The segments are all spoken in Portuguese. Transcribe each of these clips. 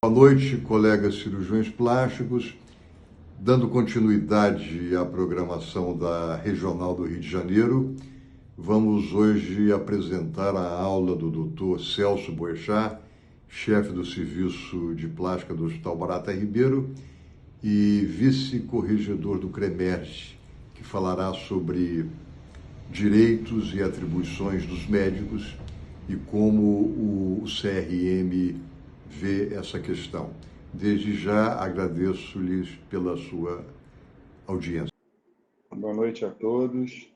Boa noite, colegas cirurgiões plásticos. Dando continuidade à programação da Regional do Rio de Janeiro, vamos hoje apresentar a aula do Dr. Celso Boechat, chefe do Serviço de Plástica do Hospital Barata Ribeiro e vice-corregedor do CREMERGE, que falará sobre direitos e atribuições dos médicos e como o CRM vê essa questão. Desde já agradeço-lhes pela sua audiência. Boa noite a todos.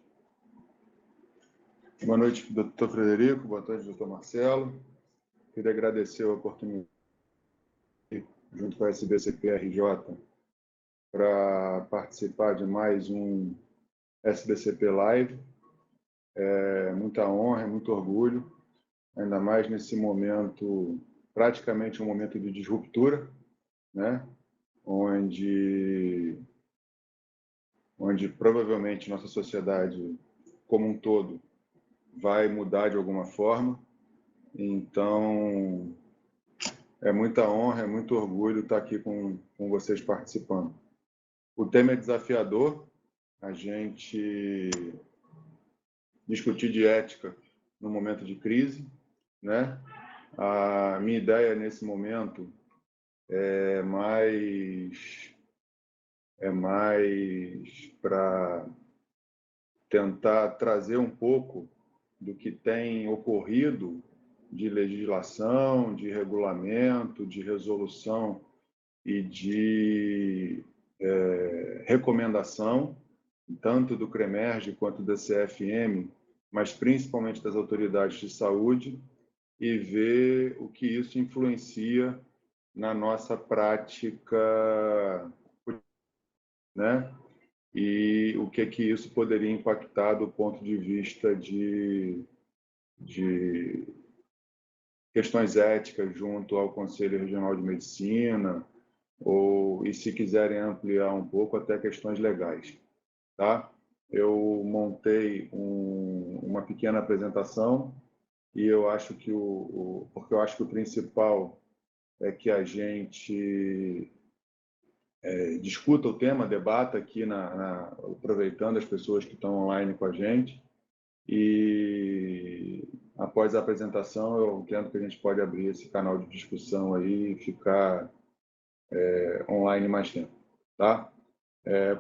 Boa noite, doutor Frederico. Boa noite, doutor Marcelo. Queria agradecer a oportunidade, junto com a SBCP-RJ, para participar de mais um SBCP Live. É muita honra, é muito orgulho, ainda mais nesse momento, praticamente um momento de disruptura, né? Onde provavelmente nossa sociedade como um todo vai mudar de alguma forma. Então, é muita honra, é muito orgulho estar aqui com vocês participando. O tema é desafiador, a gente discutir de ética no momento de crise, né? A minha ideia nesse momento é mais para tentar trazer um pouco do que tem ocorrido de legislação, de regulamento, de resolução e de recomendação, tanto do CREMERGE quanto da CFM, mas principalmente das autoridades de saúde, e ver o que isso influencia na nossa prática, né? E o que isso poderia impactar do ponto de vista de questões éticas junto ao Conselho Regional de Medicina, e se quiserem ampliar um pouco, até questões legais. Tá? Eu montei uma pequena apresentação e eu acho que porque eu acho que o principal é que a gente discuta o tema, debata aqui, aproveitando as pessoas que estão online com a gente. E após a apresentação, eu entendo que a gente pode abrir esse canal de discussão aí e ficar online mais tempo. Tá?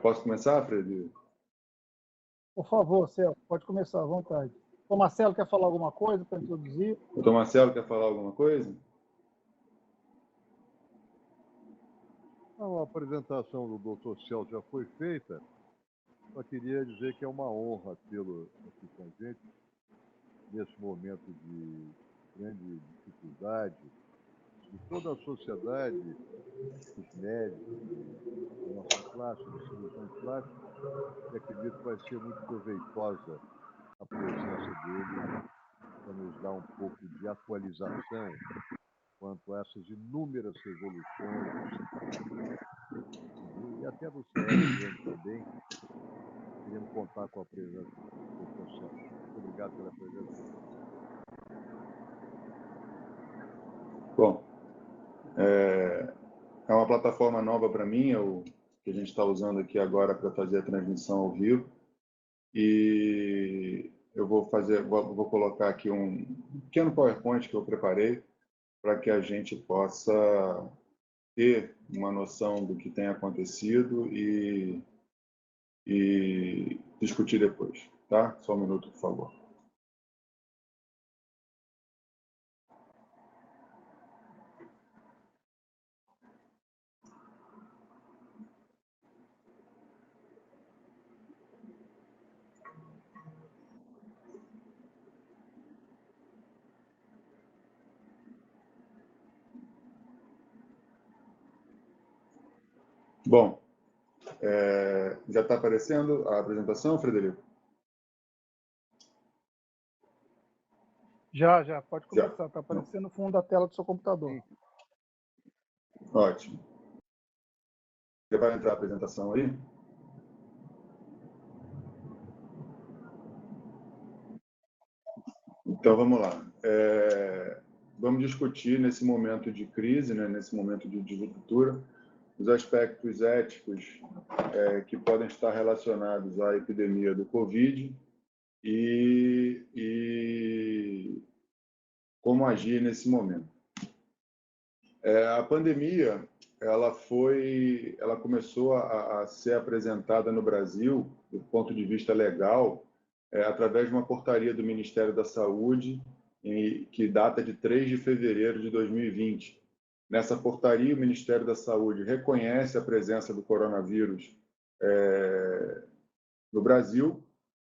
Posso começar, Frederico? Por favor, Celso, pode começar à vontade. O Marcelo quer falar alguma coisa para introduzir? O doutor Marcelo quer falar alguma coisa? A apresentação do Dr. Celso já foi feita. Só queria dizer que é uma honra tê-lo aqui com a gente, nesse momento de grande dificuldade de toda a sociedade, dos médicos, da nossa classe, dos cirurgiões plásticos, e acredito que vai ser muito proveitosa a presença dele para nos dar um pouco de atualização quanto a essas inúmeras resoluções e até do CRM também. Queremos contar com a presença do Dr. Celso. Muito obrigado pela presença. Bom, é uma plataforma nova para mim, que a gente está usando aqui agora para fazer a transmissão ao vivo. E eu vou colocar aqui um pequeno PowerPoint que eu preparei para que a gente possa ter uma noção do que tem acontecido e discutir depois, tá? Só um minuto, por favor. Bom, já está aparecendo a apresentação, Frederico? Já, pode começar. Está aparecendo no fundo da tela do seu computador. Sim. Ótimo. Você vai entrar a apresentação aí? Então, vamos lá. vamos discutir nesse momento de crise, né, nesse momento de ruptura, os aspectos éticos que podem estar relacionados à epidemia do Covid e como agir nesse momento. A pandemia, ela começou a ser apresentada no Brasil, do ponto de vista legal, através de uma portaria do Ministério da Saúde, que data de 3 de fevereiro de 2020. Nessa portaria, o Ministério da Saúde reconhece a presença do coronavírus no Brasil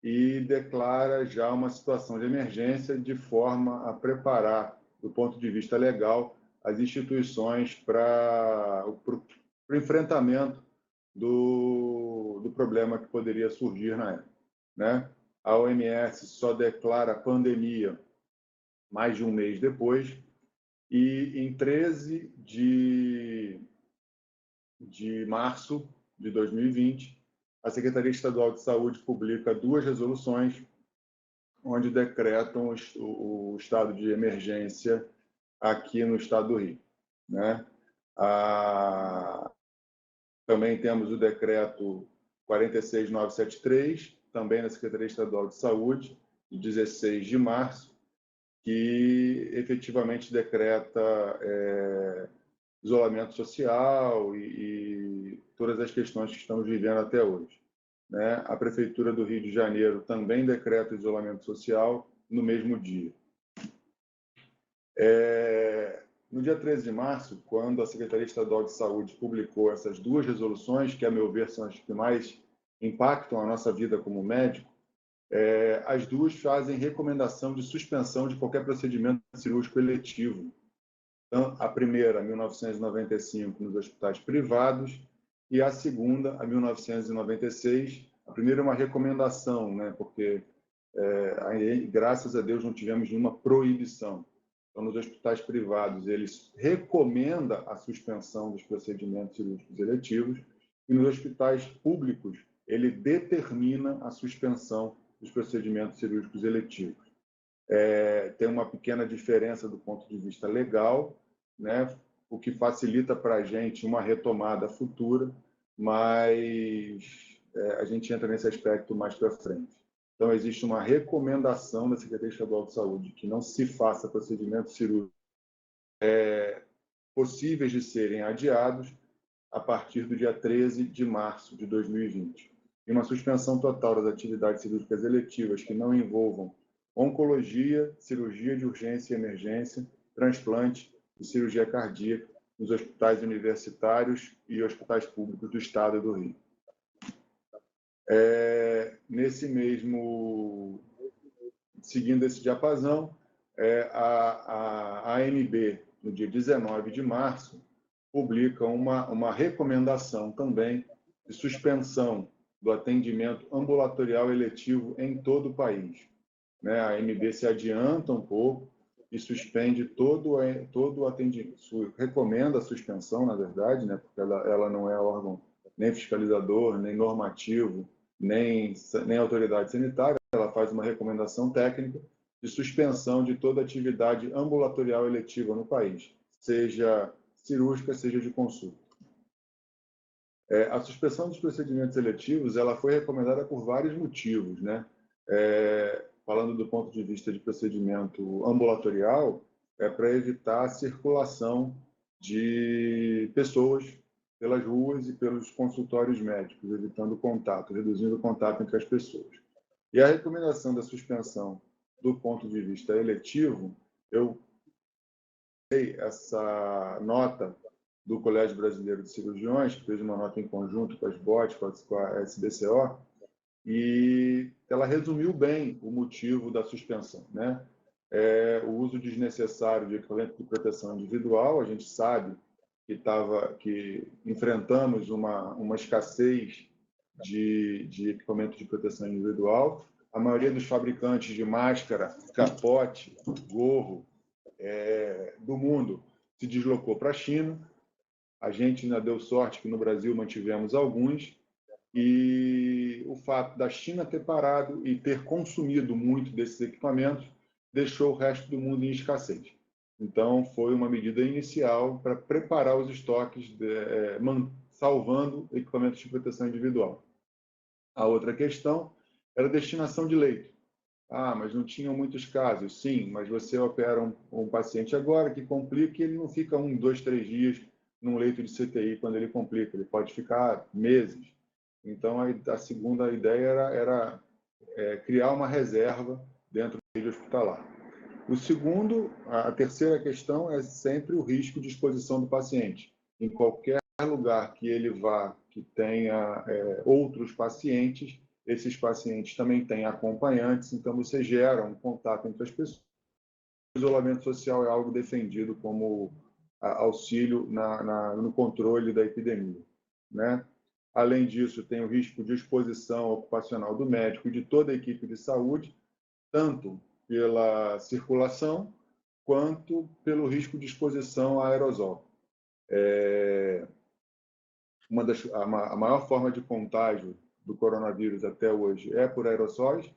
e declara já uma situação de emergência de forma a preparar, do ponto de vista legal, as instituições para o enfrentamento do problema que poderia surgir na época, né? A OMS só declara pandemia mais de um mês depois, e em 13 de março de 2020, a Secretaria Estadual de Saúde publica 2 resoluções onde decretam o estado de emergência aqui no estado do Rio, né? Também temos o decreto 46973, também na Secretaria Estadual de Saúde, de 16 de março, que efetivamente decreta isolamento social e todas as questões que estamos vivendo até hoje, né? A Prefeitura do Rio de Janeiro também decreta isolamento social no mesmo dia. No dia 13 de março, quando a Secretaria Estadual de Saúde publicou essas 2 resoluções, que, a meu ver, são as que mais impactam a nossa vida como médico, as 2 fazem recomendação de suspensão de qualquer procedimento cirúrgico eletivo. Então, a primeira, 1995, nos hospitais privados, e a segunda, a 1996. A primeira é uma recomendação, né, porque, graças a Deus, não tivemos nenhuma proibição. Então, nos hospitais privados, eles recomendam a suspensão dos procedimentos cirúrgicos eletivos, e nos hospitais públicos, ele determina a suspensão dos procedimentos cirúrgicos eletivos. Tem uma pequena diferença do ponto de vista legal, né, o que facilita para a gente uma retomada futura, mas a gente entra nesse aspecto mais para frente. Então, existe uma recomendação da Secretaria Estadual de Saúde que não se faça procedimentos cirúrgicos possíveis de serem adiados a partir do dia 13 de março de 2020. E uma suspensão total das atividades cirúrgicas eletivas que não envolvam oncologia, cirurgia de urgência e emergência, transplante e cirurgia cardíaca nos hospitais universitários e hospitais públicos do Estado e do Rio. Seguindo esse diapasão, a ANB, no dia 19 de março, publica uma recomendação também de suspensão do atendimento ambulatorial eletivo em todo o país, né? A ANB se adianta um pouco e suspende todo o atendimento, recomenda a suspensão, na verdade, né? Porque ela não é órgão nem fiscalizador, nem normativo, nem autoridade sanitária. Ela faz uma recomendação técnica de suspensão de toda atividade ambulatorial eletiva no país, seja cirúrgica, seja de consulta. A suspensão dos procedimentos eletivos, ela foi recomendada por vários motivos, né? Falando do ponto de vista de procedimento ambulatorial, para evitar a circulação de pessoas pelas ruas e pelos consultórios médicos, evitando contato, reduzindo o contato entre as pessoas. E a recomendação da suspensão do ponto de vista eletivo, eu dei essa nota do Colégio Brasileiro de Cirurgiões, que fez uma nota em conjunto com as BOT, com a SBCO, e ela resumiu bem o motivo da suspensão, né? O uso desnecessário de equipamento de proteção individual. A gente sabe que enfrentamos uma escassez de equipamento de proteção individual. A maioria dos fabricantes de máscara, capote, gorro do mundo se deslocou para a China. A gente ainda deu sorte que no Brasil mantivemos alguns, e o fato da China ter parado e ter consumido muito desses equipamentos deixou o resto do mundo em escassez. Então, foi uma medida inicial para preparar os estoques, salvando equipamentos de proteção individual. A outra questão era a destinação de leito. Ah, mas não tinham muitos casos. Sim, mas você opera um paciente agora que complica e ele não fica 1, 2, 3 dias num leito de CTI quando ele complica. Ele pode ficar meses. Então, a segunda ideia era criar uma reserva dentro do rede hospitalar. A terceira questão é sempre o risco de exposição do paciente. Em qualquer lugar que ele vá, que tenha outros pacientes, esses pacientes também têm acompanhantes, então você gera um contato entre as pessoas. O isolamento social é algo defendido como auxílio no controle da epidemia, né? Além disso, tem o risco de exposição ocupacional do médico e de toda a equipe de saúde, tanto pela circulação quanto pelo risco de exposição a aerosol. A maior forma de contágio do coronavírus até hoje é por aerossóis,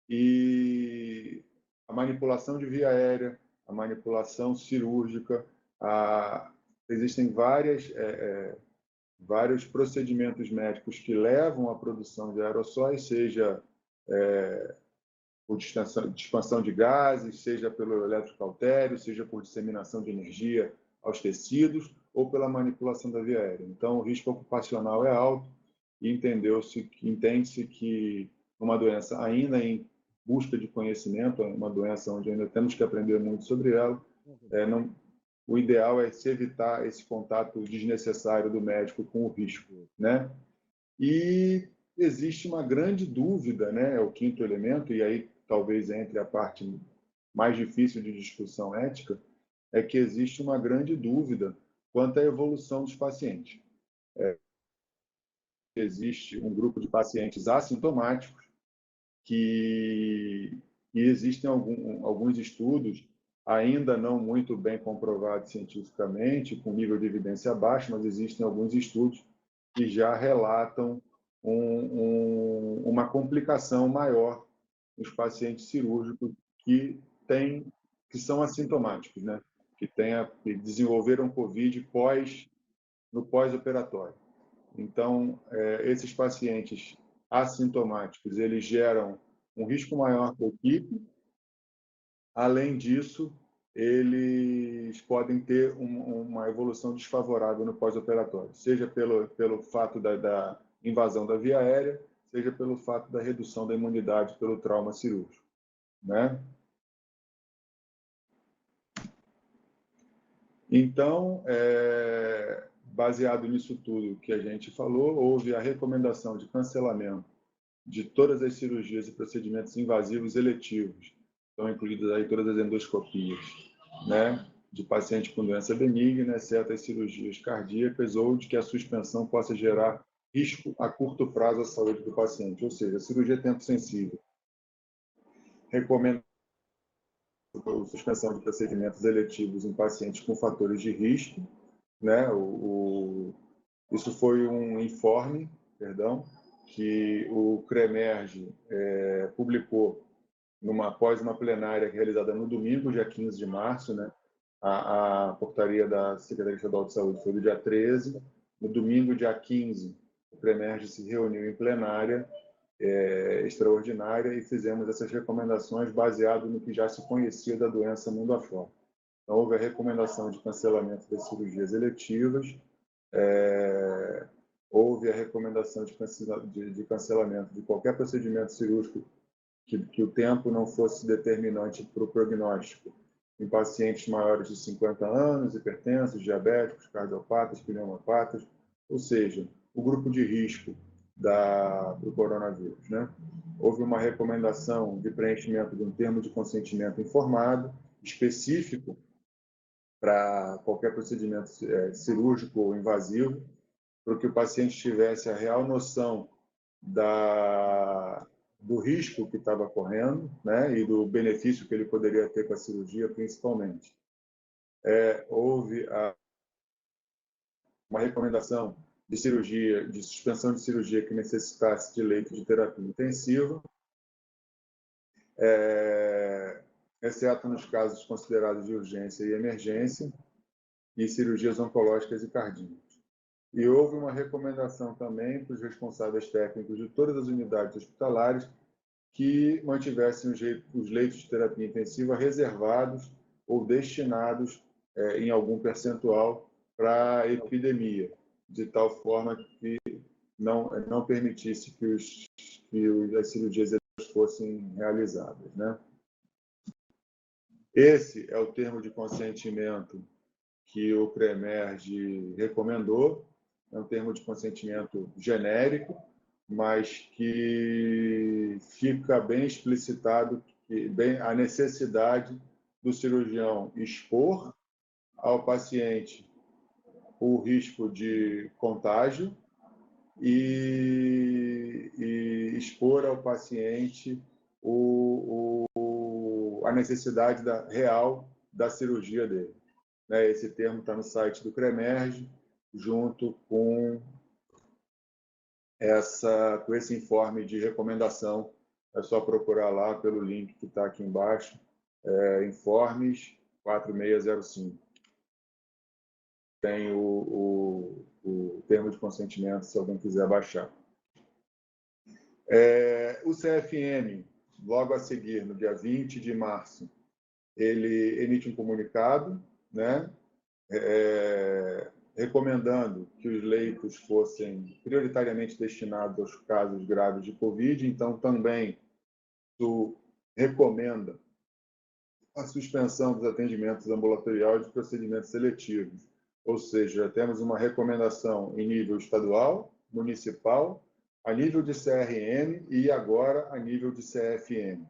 e a manipulação de via aérea, a manipulação cirúrgica, existem vários procedimentos médicos que levam à produção de aerossóis, seja por expansão de gases, seja pelo eletrocautério, seja por disseminação de energia aos tecidos ou pela manipulação da via aérea. Então, o risco ocupacional é alto e entende-se que uma doença ainda em busca de conhecimento, uma doença onde ainda temos que aprender muito sobre ela, o ideal é se evitar esse contato desnecessário do médico com o risco, né? E existe uma grande dúvida, né? É o quinto elemento, e aí talvez entre a parte mais difícil de discussão ética, é que existe uma grande dúvida quanto à evolução dos pacientes. Existe um grupo de pacientes assintomáticos e existem alguns estudos ainda não muito bem comprovados cientificamente, com nível de evidência baixo, mas existem alguns estudos que já relatam uma complicação maior nos pacientes cirúrgicos que são assintomáticos, né? Que desenvolveram COVID no pós-operatório. Então, esses pacientes assintomáticos, eles geram um risco maior para a equipe. Além disso, eles podem ter uma evolução desfavorável no pós-operatório, seja pelo fato da invasão da via aérea, seja pelo fato da redução da imunidade pelo trauma cirúrgico, né? Então, baseado nisso tudo que a gente falou, houve a recomendação de cancelamento de todas as cirurgias e procedimentos invasivos eletivos, estão incluídas aí todas as endoscopias, né, de paciente com doença benigna, exceto as cirurgias cardíacas ou de que a suspensão possa gerar risco a curto prazo à saúde do paciente, ou seja, a cirurgia tempo sensível. Recomenda a suspensão de procedimentos eletivos em pacientes com fatores de risco, né? Isso foi um informe, que o CREMERGE publicou após uma plenária realizada no domingo, dia 15 de março, né? A portaria da Secretaria Estadual de Saúde foi do dia 13. No domingo, dia 15, o CREMERGE se reuniu em plenária extraordinária e fizemos essas recomendações baseado no que já se conhecia da doença mundo afora. Então, houve a recomendação de cancelamento das cirurgias eletivas, houve a recomendação de cancelamento de qualquer procedimento cirúrgico que o tempo não fosse determinante para o prognóstico em pacientes maiores de 50 anos, hipertensos, diabéticos, cardiopatas, pneumopatas, ou seja, o grupo de risco do coronavírus, né? Houve uma recomendação de preenchimento de um termo de consentimento informado, específico para qualquer procedimento cirúrgico ou invasivo, para que o paciente tivesse a real noção do risco que estava correndo, né, e do benefício que ele poderia ter com a cirurgia, principalmente. Houve uma recomendação de suspensão de cirurgia que necessitasse de leito de terapia intensiva. exceto nos casos considerados de urgência e emergência, e cirurgias oncológicas e cardíacas. E houve uma recomendação também para os responsáveis técnicos de todas as unidades hospitalares que mantivessem os leitos de terapia intensiva reservados ou destinados em algum percentual para a epidemia, de tal forma que não permitisse que as cirurgias fossem realizadas, né? Esse é o termo de consentimento que o CREMERG recomendou, é um termo de consentimento genérico, mas que fica bem explicitado a necessidade do cirurgião expor ao paciente o risco de contágio e expor ao paciente a necessidade real da cirurgia dele. Esse termo está no site do CREMERG, junto com esse informe de recomendação. É só procurar lá pelo link que está aqui embaixo, Informes 4605. Tem o termo de consentimento, se alguém quiser baixar. O CFM, logo a seguir, no dia 20 de março, ele emite um comunicado, né, recomendando que os leitos fossem prioritariamente destinados aos casos graves de Covid. Então, também recomenda a suspensão dos atendimentos ambulatoriais e dos procedimentos seletivos. Ou seja, temos uma recomendação em nível estadual, municipal, a nível de CRM e agora a nível de CFM,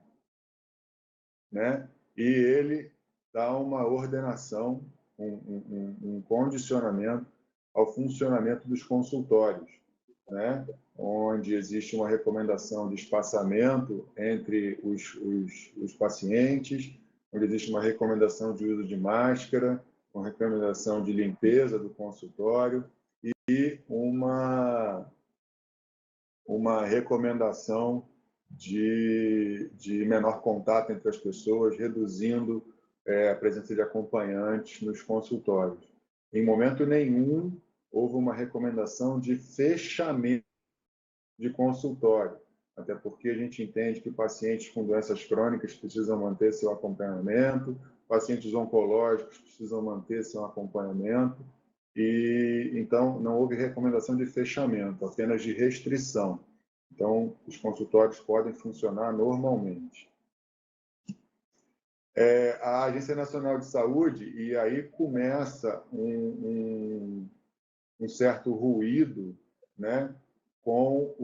né? E ele dá uma ordenação, um condicionamento ao funcionamento dos consultórios, né? Onde existe uma recomendação de espaçamento entre os pacientes, onde existe uma recomendação de uso de máscara, uma recomendação de limpeza do consultório e uma recomendação de menor contato entre as pessoas, reduzindo a presença de acompanhantes nos consultórios. Em momento nenhum, houve uma recomendação de fechamento de consultório, até porque a gente entende que pacientes com doenças crônicas precisam manter seu acompanhamento, pacientes oncológicos precisam manter seu acompanhamento, e então não houve recomendação de fechamento, apenas de restrição. Então, os consultórios podem funcionar normalmente. A Agência Nacional de Saúde, e aí começa um certo ruído, né, com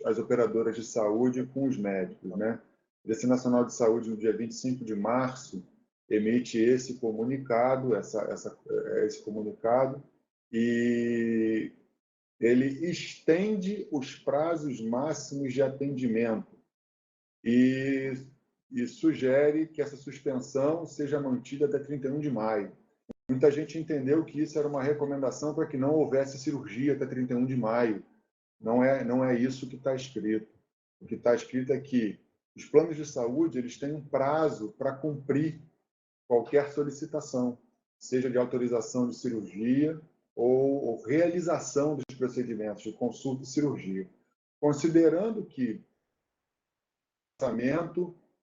as operadoras de saúde e com os médicos, né? A Agência Nacional de Saúde, no dia 25 de março, emite esse comunicado, esse comunicado, e ele estende os prazos máximos de atendimento e sugere que essa suspensão seja mantida até 31 de maio. Muita gente entendeu que isso era uma recomendação para que não houvesse cirurgia até 31 de maio. Não é isso que está escrito. O que está escrito é que os planos de saúde eles têm um prazo para cumprir qualquer solicitação, seja de autorização de cirurgia ou realização dos procedimentos de consulta e cirurgia. Considerando que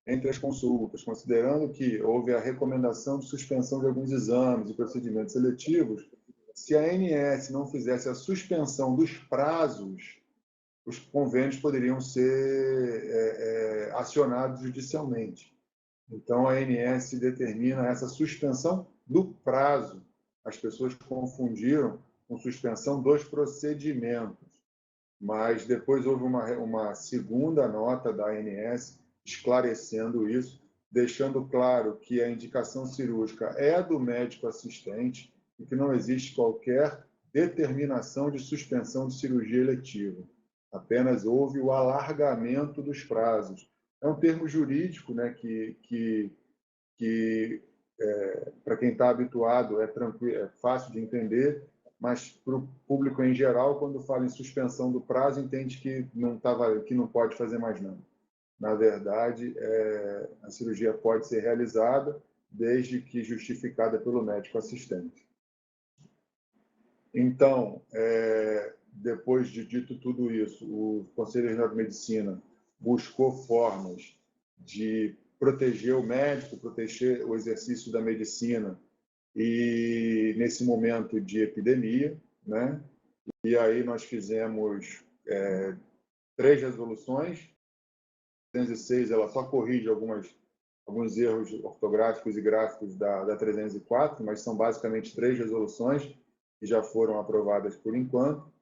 entre as consultas, considerando que houve a recomendação de suspensão de alguns exames e procedimentos seletivos, se a ANS não fizesse a suspensão dos prazos, os convênios poderiam ser acionados judicialmente. Então, a ANS determina essa suspensão do prazo. As pessoas confundiram com suspensão dos procedimentos. Mas depois houve uma segunda nota da ANS esclarecendo isso, deixando claro que a indicação cirúrgica é do médico assistente e que não existe qualquer determinação de suspensão de cirurgia eletiva. Apenas houve o alargamento dos prazos. É um termo jurídico, né, que para quem está habituado é tranquilo, é fácil de entender, mas para o público em geral, quando fala em suspensão do prazo, entende que não pode fazer mais nada. na verdade, a cirurgia pode ser realizada desde que justificada pelo médico assistente. Então, depois de dito tudo isso, o Conselho Regional de Medicina buscou formas de proteger o médico, proteger o exercício da medicina e nesse momento de epidemia, né? E aí nós fizemos 3 resoluções. A 306 ela só corrige alguns erros ortográficos e gráficos da 304, mas são basicamente 3 resoluções que já foram aprovadas por enquanto.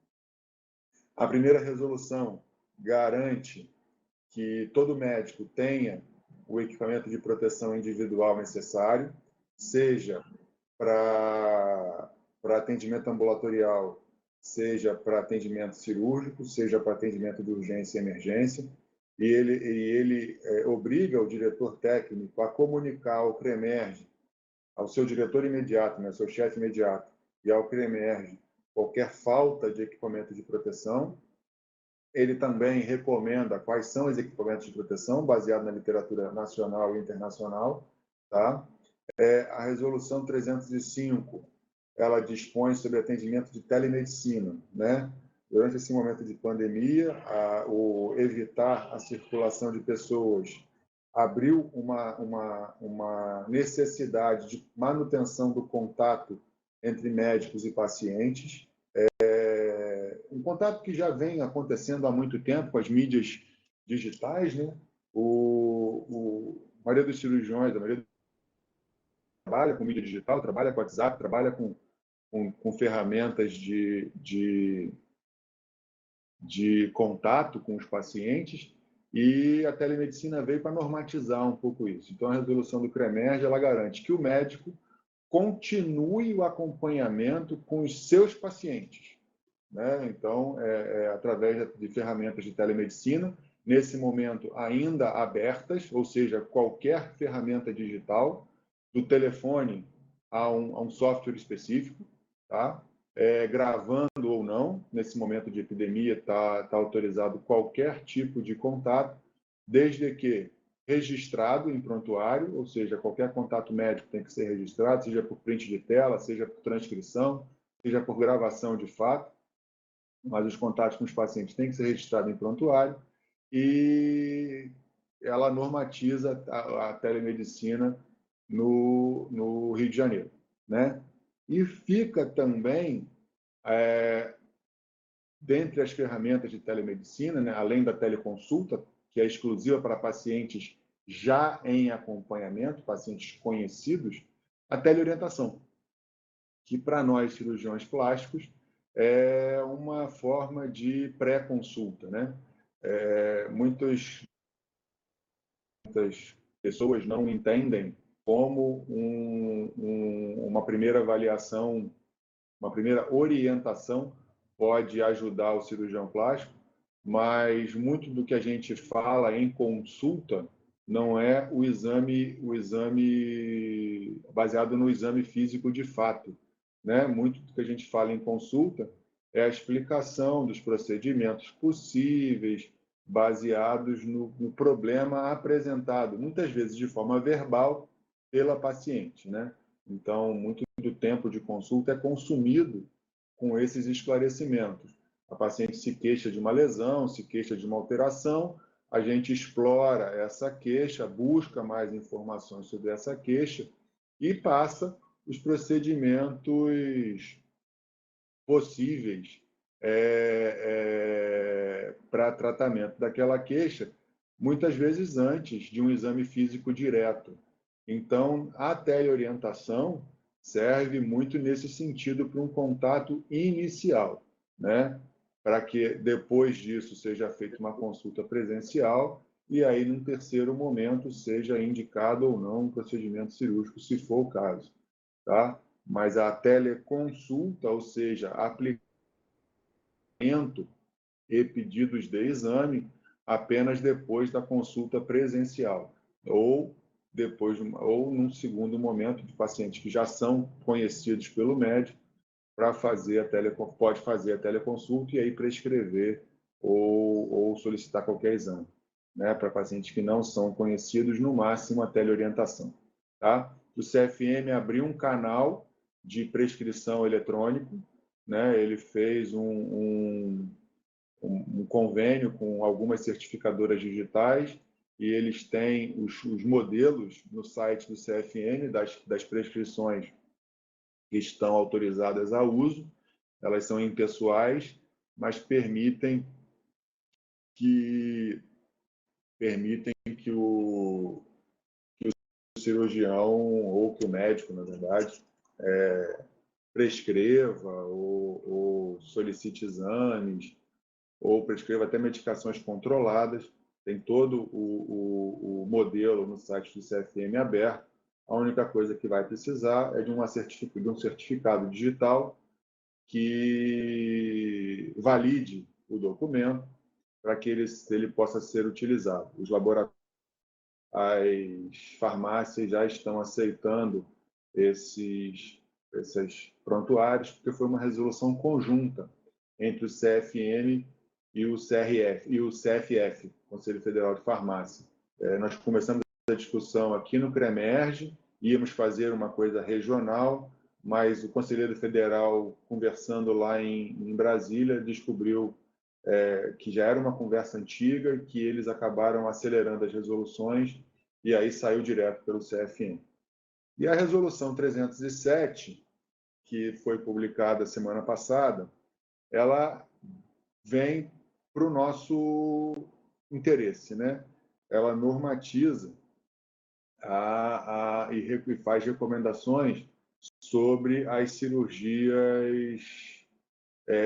A primeira resolução garante que todo médico tenha o equipamento de proteção individual necessário, seja para atendimento ambulatorial, seja para atendimento cirúrgico, seja para atendimento de urgência e emergência, e ele obriga o diretor técnico a comunicar ao CREMERGE, ao seu diretor imediato, né, seu chefe imediato, e ao CREMERGE, qualquer falta de equipamento de proteção. Ele também recomenda quais são os equipamentos de proteção, baseado na literatura nacional e internacional. Tá? A Resolução 305, ela dispõe sobre atendimento de telemedicina. Né? Durante esse momento de pandemia, o evitar a circulação de pessoas abriu uma necessidade de manutenção do contato entre médicos e pacientes, um contato que já vem acontecendo há muito tempo com as mídias digitais, né? A maioria dos cirurgiões, a maioria trabalha com mídia digital, trabalha com WhatsApp, trabalha com ferramentas de contato com os pacientes, e a telemedicina veio para normatizar um pouco isso. Então, a resolução do CREMERGE, ela garante que o médico continue o acompanhamento com os seus pacientes. Né? Então, através de ferramentas de telemedicina, nesse momento ainda abertas, ou seja, qualquer ferramenta digital, do telefone a um software específico, tá? Gravando ou não, nesse momento de epidemia está autorizado qualquer tipo de contato, desde que registrado em prontuário, ou seja, qualquer contato médico tem que ser registrado, seja por print de tela, seja por transcrição, seja por gravação de fato, mas os contatos com os pacientes têm que ser registrados em prontuário, e ela normatiza a telemedicina no Rio de Janeiro. Né? E fica também, dentre as ferramentas de telemedicina, né, além da teleconsulta, que é exclusiva para pacientes já em acompanhamento, pacientes conhecidos, a teleorientação, que para nós cirurgiões plásticos é uma forma de pré-consulta. Né? Muitas pessoas não entendem como uma primeira avaliação, uma primeira orientação pode ajudar o cirurgião plástico, mas muito do que a gente fala em consulta não é o exame baseado no exame físico de fato. Né? Muito do que a gente fala em consulta é a explicação dos procedimentos possíveis, baseados no problema apresentado, muitas vezes de forma verbal, pela paciente. Né? Então, muito do tempo de consulta é consumido com esses esclarecimentos. A paciente se queixa de uma lesão, se queixa de uma alteração, a gente explora essa queixa, busca mais informações sobre essa queixa e passa os procedimentos possíveis para tratamento daquela queixa, muitas vezes antes de um exame físico direto. Então, a teleorientação serve muito nesse sentido para um contato inicial, né? Para que depois disso seja feita uma consulta presencial e aí, num terceiro momento, seja indicado ou não um procedimento cirúrgico, se for o caso. Tá? Mas a teleconsulta, ou seja, aplicamento e pedidos de exame apenas depois da consulta presencial, ou num segundo momento de pacientes que já são conhecidos pelo médico, pode fazer a teleconsulta e aí prescrever ou solicitar qualquer exame. né, para pacientes que não são conhecidos, no máximo a teleorientação. Tá? O CFM abriu um canal de prescrição eletrônico, né? Ele fez um convênio com algumas certificadoras digitais e eles têm os modelos no site do CFM das prescrições que estão autorizadas a uso. Elas são impessoais, mas permitem que o cirurgião, ou que o médico, na verdade, prescreva ou solicite exames, ou prescreva até medicações controladas. Tem todo o modelo no site do CFM aberto. A única coisa que vai precisar é de um certificado digital que valide o documento para que ele possa ser utilizado. Os laboratórios, as farmácias já estão aceitando esses prontuários, porque foi uma resolução conjunta entre o CFM e o CFF, Conselho Federal de Farmácia. Nós começamos a discussão aqui no CREMERGE, íamos fazer uma coisa regional, mas o conselheiro federal, conversando lá em Brasília, descobriu que já era uma conversa antiga, que eles acabaram acelerando as resoluções, e aí saiu direto pelo CFM. E a resolução 307, que foi publicada semana passada, ela vem para o nosso interesse, né? Ela normatiza e faz recomendações sobre as cirurgias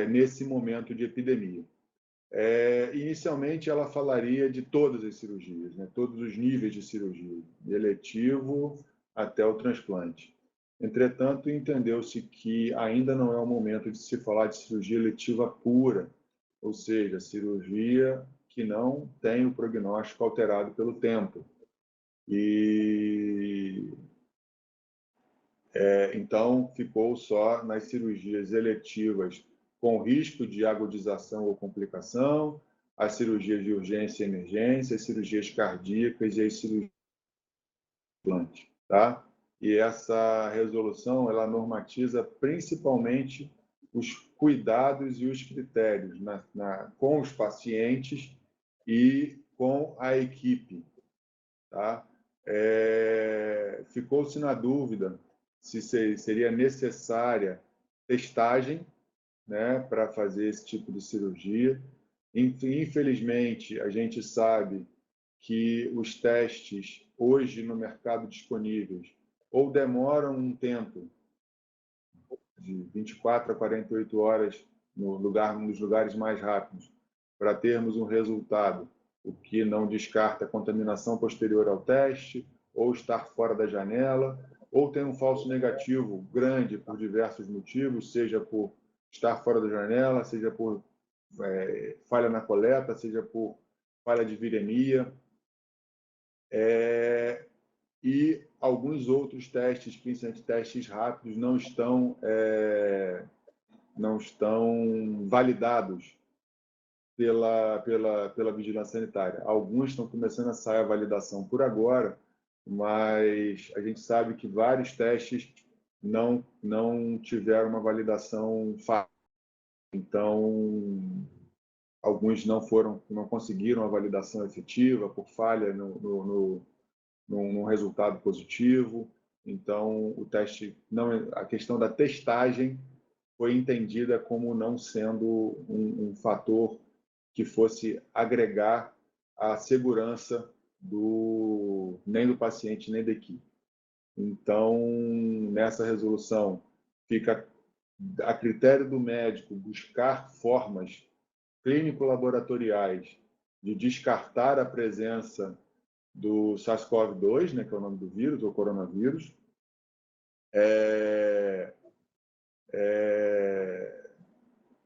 nesse momento de epidemia. Inicialmente, ela falaria de todas as cirurgias, né? Todos os níveis de cirurgia, de eletivo até o transplante. Entretanto, entendeu-se que ainda não é o momento de se falar de cirurgia eletiva pura, ou seja, cirurgia que não tem o prognóstico alterado pelo tempo. Então, ficou só nas cirurgias eletivas com risco de agudização ou complicação, as cirurgias de urgência e emergência, as cirurgias cardíacas e as cirurgias de implante, tá? E essa resolução, ela normatiza principalmente os cuidados e os critérios com os pacientes e com a equipe, tá? Ficou-se na dúvida se seria necessária testagem, né, para fazer esse tipo de cirurgia. Infelizmente, a gente sabe que os testes hoje no mercado disponíveis ou demoram um tempo de 24 a 48 horas nos lugares mais rápidos para termos um resultado, o que não descarta contaminação posterior ao teste, ou estar fora da janela, ou ter um falso negativo grande por diversos motivos, seja por estar fora da janela, seja por falha na coleta, seja por falha de viremia, e alguns outros testes, principalmente testes rápidos, não estão validados pela vigilância sanitária. Alguns estão começando a sair a validação por agora, mas a gente sabe que vários testes não tiveram uma validação fácil. Então, alguns não conseguiram a validação efetiva por falha num resultado positivo. Então, a questão da testagem foi entendida como não sendo um fator que fosse agregar a segurança nem do paciente nem da equipe. Então, nessa resolução, fica a critério do médico buscar formas clínico-laboratoriais de descartar a presença do SARS-CoV-2, né, que é o nome do vírus, ou coronavírus.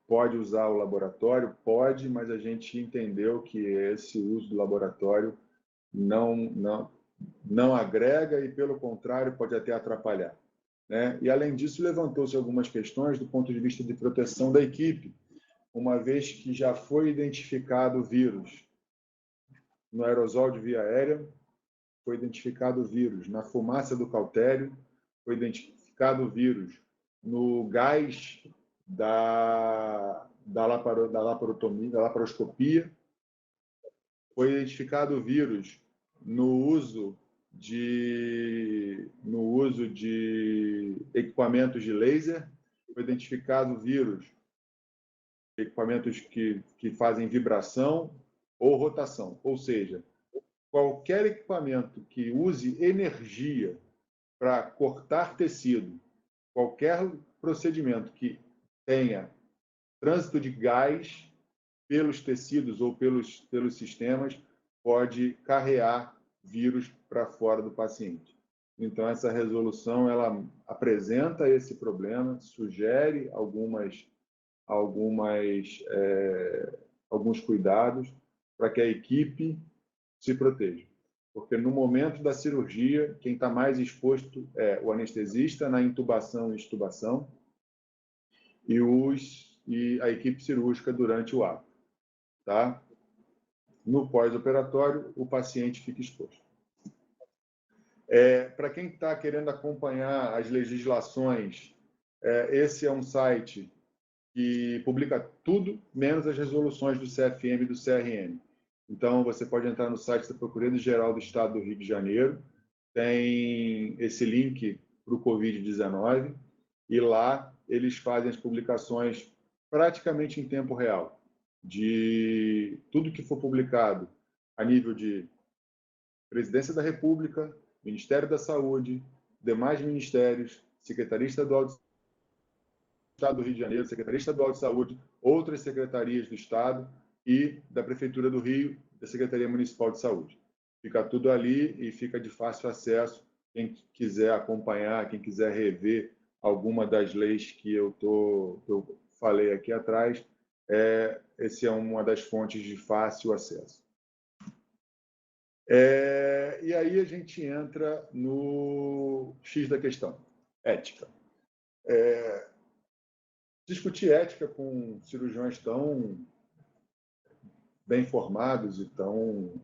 Pode usar o laboratório? Pode, mas a gente entendeu que esse uso do laboratório não agrega e, pelo contrário, pode até atrapalhar, né? E, além disso, levantou-se algumas questões do ponto de vista de proteção da equipe, uma vez que já foi identificado o vírus no aerosol de via aérea, foi identificado o vírus. Na fumaça do cautério, foi identificado o vírus. No gás da laparoscopia, foi identificado o vírus no uso de equipamentos de laser, foi identificado o vírus em equipamentos que fazem vibração ou rotação. Ou seja, qualquer equipamento que use energia para cortar tecido, qualquer procedimento que tenha trânsito de gás pelos tecidos ou pelos sistemas, pode carrear vírus para fora do paciente. Então, essa resolução ela apresenta esse problema, sugere alguns cuidados para que a equipe se proteja. Porque no momento da cirurgia, quem está mais exposto é o anestesista na intubação e extubação e a equipe cirúrgica durante o ato. Tá? No pós-operatório, o paciente fica exposto. Para quem está querendo acompanhar as legislações, esse é um site que publica tudo, menos as resoluções do CFM e do CRM. Então, você pode entrar no site da Procuradoria-Geral do Estado do Rio de Janeiro, tem esse link para o Covid-19, e lá eles fazem as publicações praticamente em tempo real, de tudo que for publicado a nível de Presidência da República, Ministério da Saúde, demais ministérios, Secretaria Estadual do Estado do Rio de Janeiro, Secretaria Estadual de Saúde, outras secretarias do Estado e da Prefeitura do Rio, da Secretaria Municipal de Saúde. Fica tudo ali e fica de fácil acesso. Quem quiser acompanhar, quem quiser rever alguma das leis que eu falei aqui atrás, esse é uma das fontes de fácil acesso. E aí a gente entra no X da questão, ética. Discutir ética com cirurgiões tão bem formados e tão...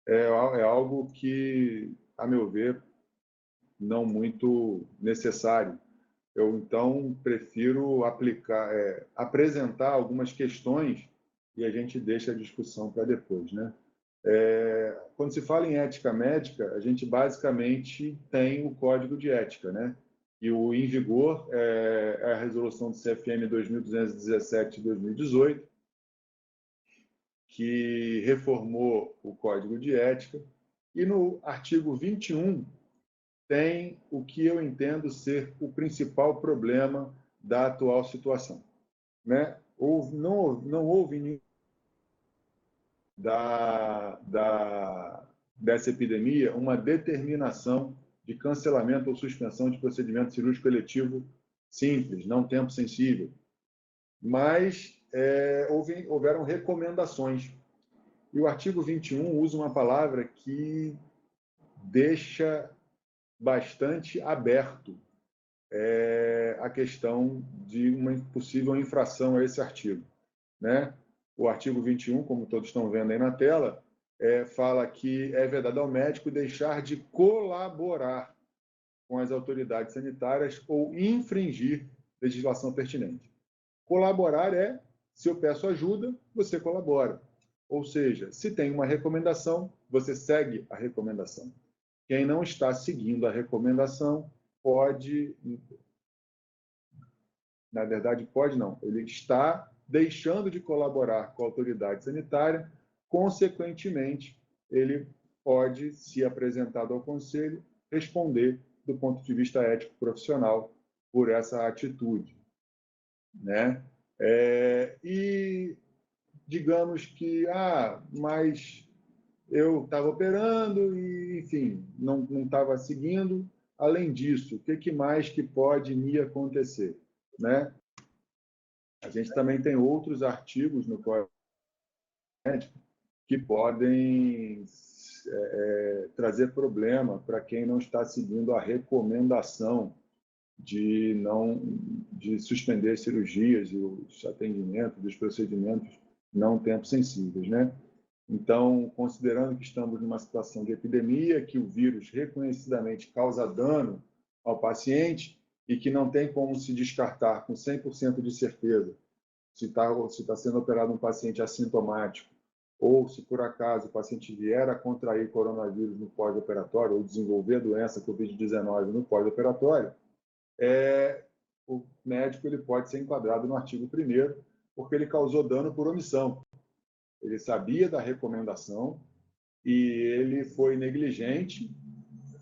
é algo que, a meu ver, não muito necessário. Eu, então, prefiro apresentar algumas questões e a gente deixa a discussão para depois, né? Quando se fala em ética médica, a gente basicamente tem o Código de Ética, né? E o em vigor é a resolução do CFM 2217 de 2018, que reformou o Código de Ética, e no artigo 21 tem o que eu entendo ser o principal problema da atual situação, né? Não houve nenhum dessa epidemia uma determinação de cancelamento ou suspensão de procedimento cirúrgico eletivo simples, não tempo sensível, mas houveram recomendações. E o artigo 21 usa uma palavra que deixa bastante aberto a questão de uma possível infração a esse artigo, né? O artigo 21, como todos estão vendo aí na tela, fala que é vedado ao médico deixar de colaborar com as autoridades sanitárias ou infringir legislação pertinente. Colaborar se eu peço ajuda, você colabora. Ou seja, se tem uma recomendação, você segue a recomendação. Quem não está seguindo a recomendação pode... Na verdade, pode não. Ele está deixando de colaborar com a autoridade sanitária, consequentemente, ele pode, se apresentado ao conselho, responder do ponto de vista ético profissional por essa atitude, né? E digamos que, mas eu estava operando e, enfim, não estava seguindo. Além disso, o que mais que pode me acontecer, né? A gente também tem outros artigos no Código Ético que podem trazer problema para quem não está seguindo a recomendação de suspender cirurgias e os atendimentos, dos procedimentos não tempo sensíveis, né? Então, considerando que estamos numa situação de epidemia, que o vírus reconhecidamente causa dano ao paciente e que não tem como se descartar com 100% de certeza se está sendo operado um paciente assintomático ou se, por acaso, o paciente vier a contrair coronavírus no pós-operatório ou desenvolver a doença Covid-19 no pós-operatório, o médico ele pode ser enquadrado no artigo 1º, porque ele causou dano por omissão. Ele sabia da recomendação e ele foi negligente,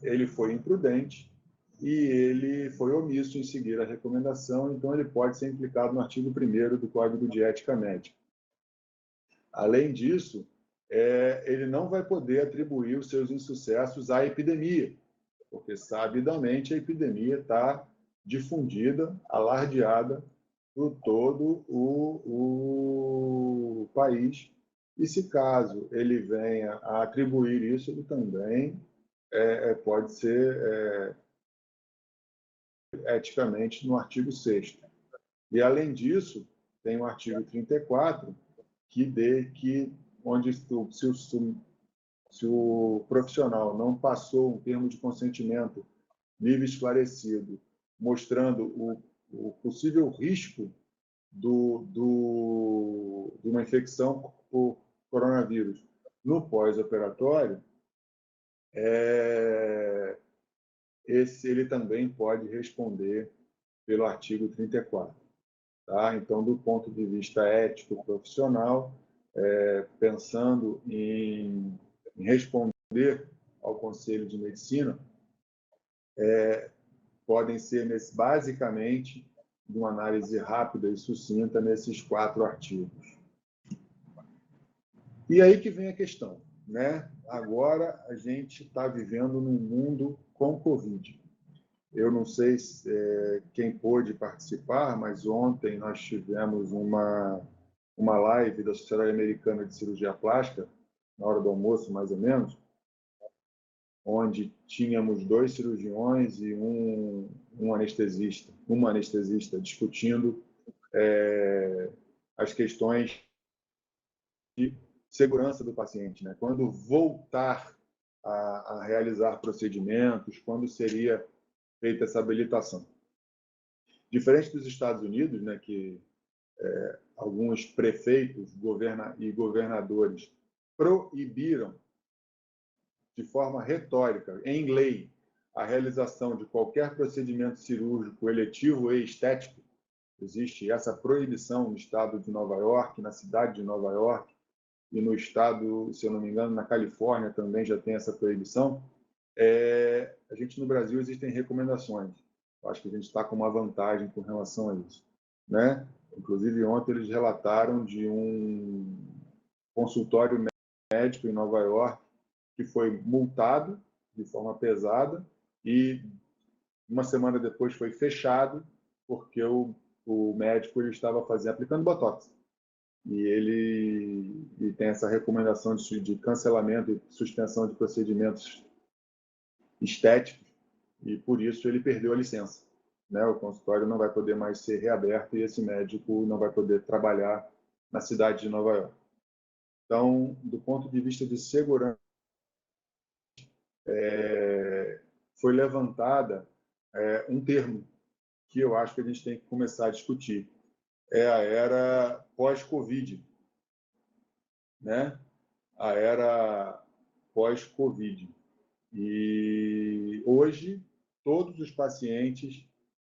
ele foi imprudente e ele foi omisso em seguir a recomendação, então ele pode ser implicado no artigo 1º do Código de Ética Médica. Além disso, ele não vai poder atribuir os seus insucessos à epidemia, porque sabidamente a epidemia está difundida, alardeada por todo o país. E se caso ele venha a atribuir isso, ele também pode ser eticamente no artigo 6º. E, além disso, tem o artigo 34, onde se o profissional não passou um termo de consentimento livre e esclarecido, mostrando o possível risco de uma infecção por coronavírus no pós-operatório, ele também pode responder pelo artigo 34. Tá? Então, do ponto de vista ético profissional, pensando em responder ao Conselho de Medicina, podem ser, basicamente, de uma análise rápida e sucinta, nesses 4 artigos. E aí que vem a questão, né? Agora a gente está vivendo num mundo com Covid. Eu não sei quem pôde participar, mas ontem nós tivemos uma live da Sociedade Americana de Cirurgia Plástica, na hora do almoço, mais ou menos, onde tínhamos 2 cirurgiões e uma anestesista discutindo as questões de segurança do paciente, né? Quando voltar a realizar procedimentos, quando seria feita essa habilitação. Diferente dos Estados Unidos, né, que alguns prefeitos e governadores proibiram de forma retórica, em lei, a realização de qualquer procedimento cirúrgico eletivo e estético. Existe essa proibição no estado de Nova York, na cidade de Nova York, e no estado, se eu não me engano, na Califórnia também já tem essa proibição. A gente, no Brasil, existem recomendações. Eu acho que a gente está com uma vantagem com relação a isso, né? Inclusive, ontem eles relataram de um consultório médico em Nova York que foi multado de forma pesada e uma semana depois foi fechado porque o médico ele estava aplicando botox. E ele tem essa recomendação de cancelamento e suspensão de procedimentos estéticos e por isso ele perdeu a licença, né? O consultório não vai poder mais ser reaberto e esse médico não vai poder trabalhar na cidade de Nova York. Então, do ponto de vista de segurança, foi levantada um termo que eu acho que a gente tem que começar a discutir. É a era pós-Covid, né? A era pós-Covid. E hoje, todos os pacientes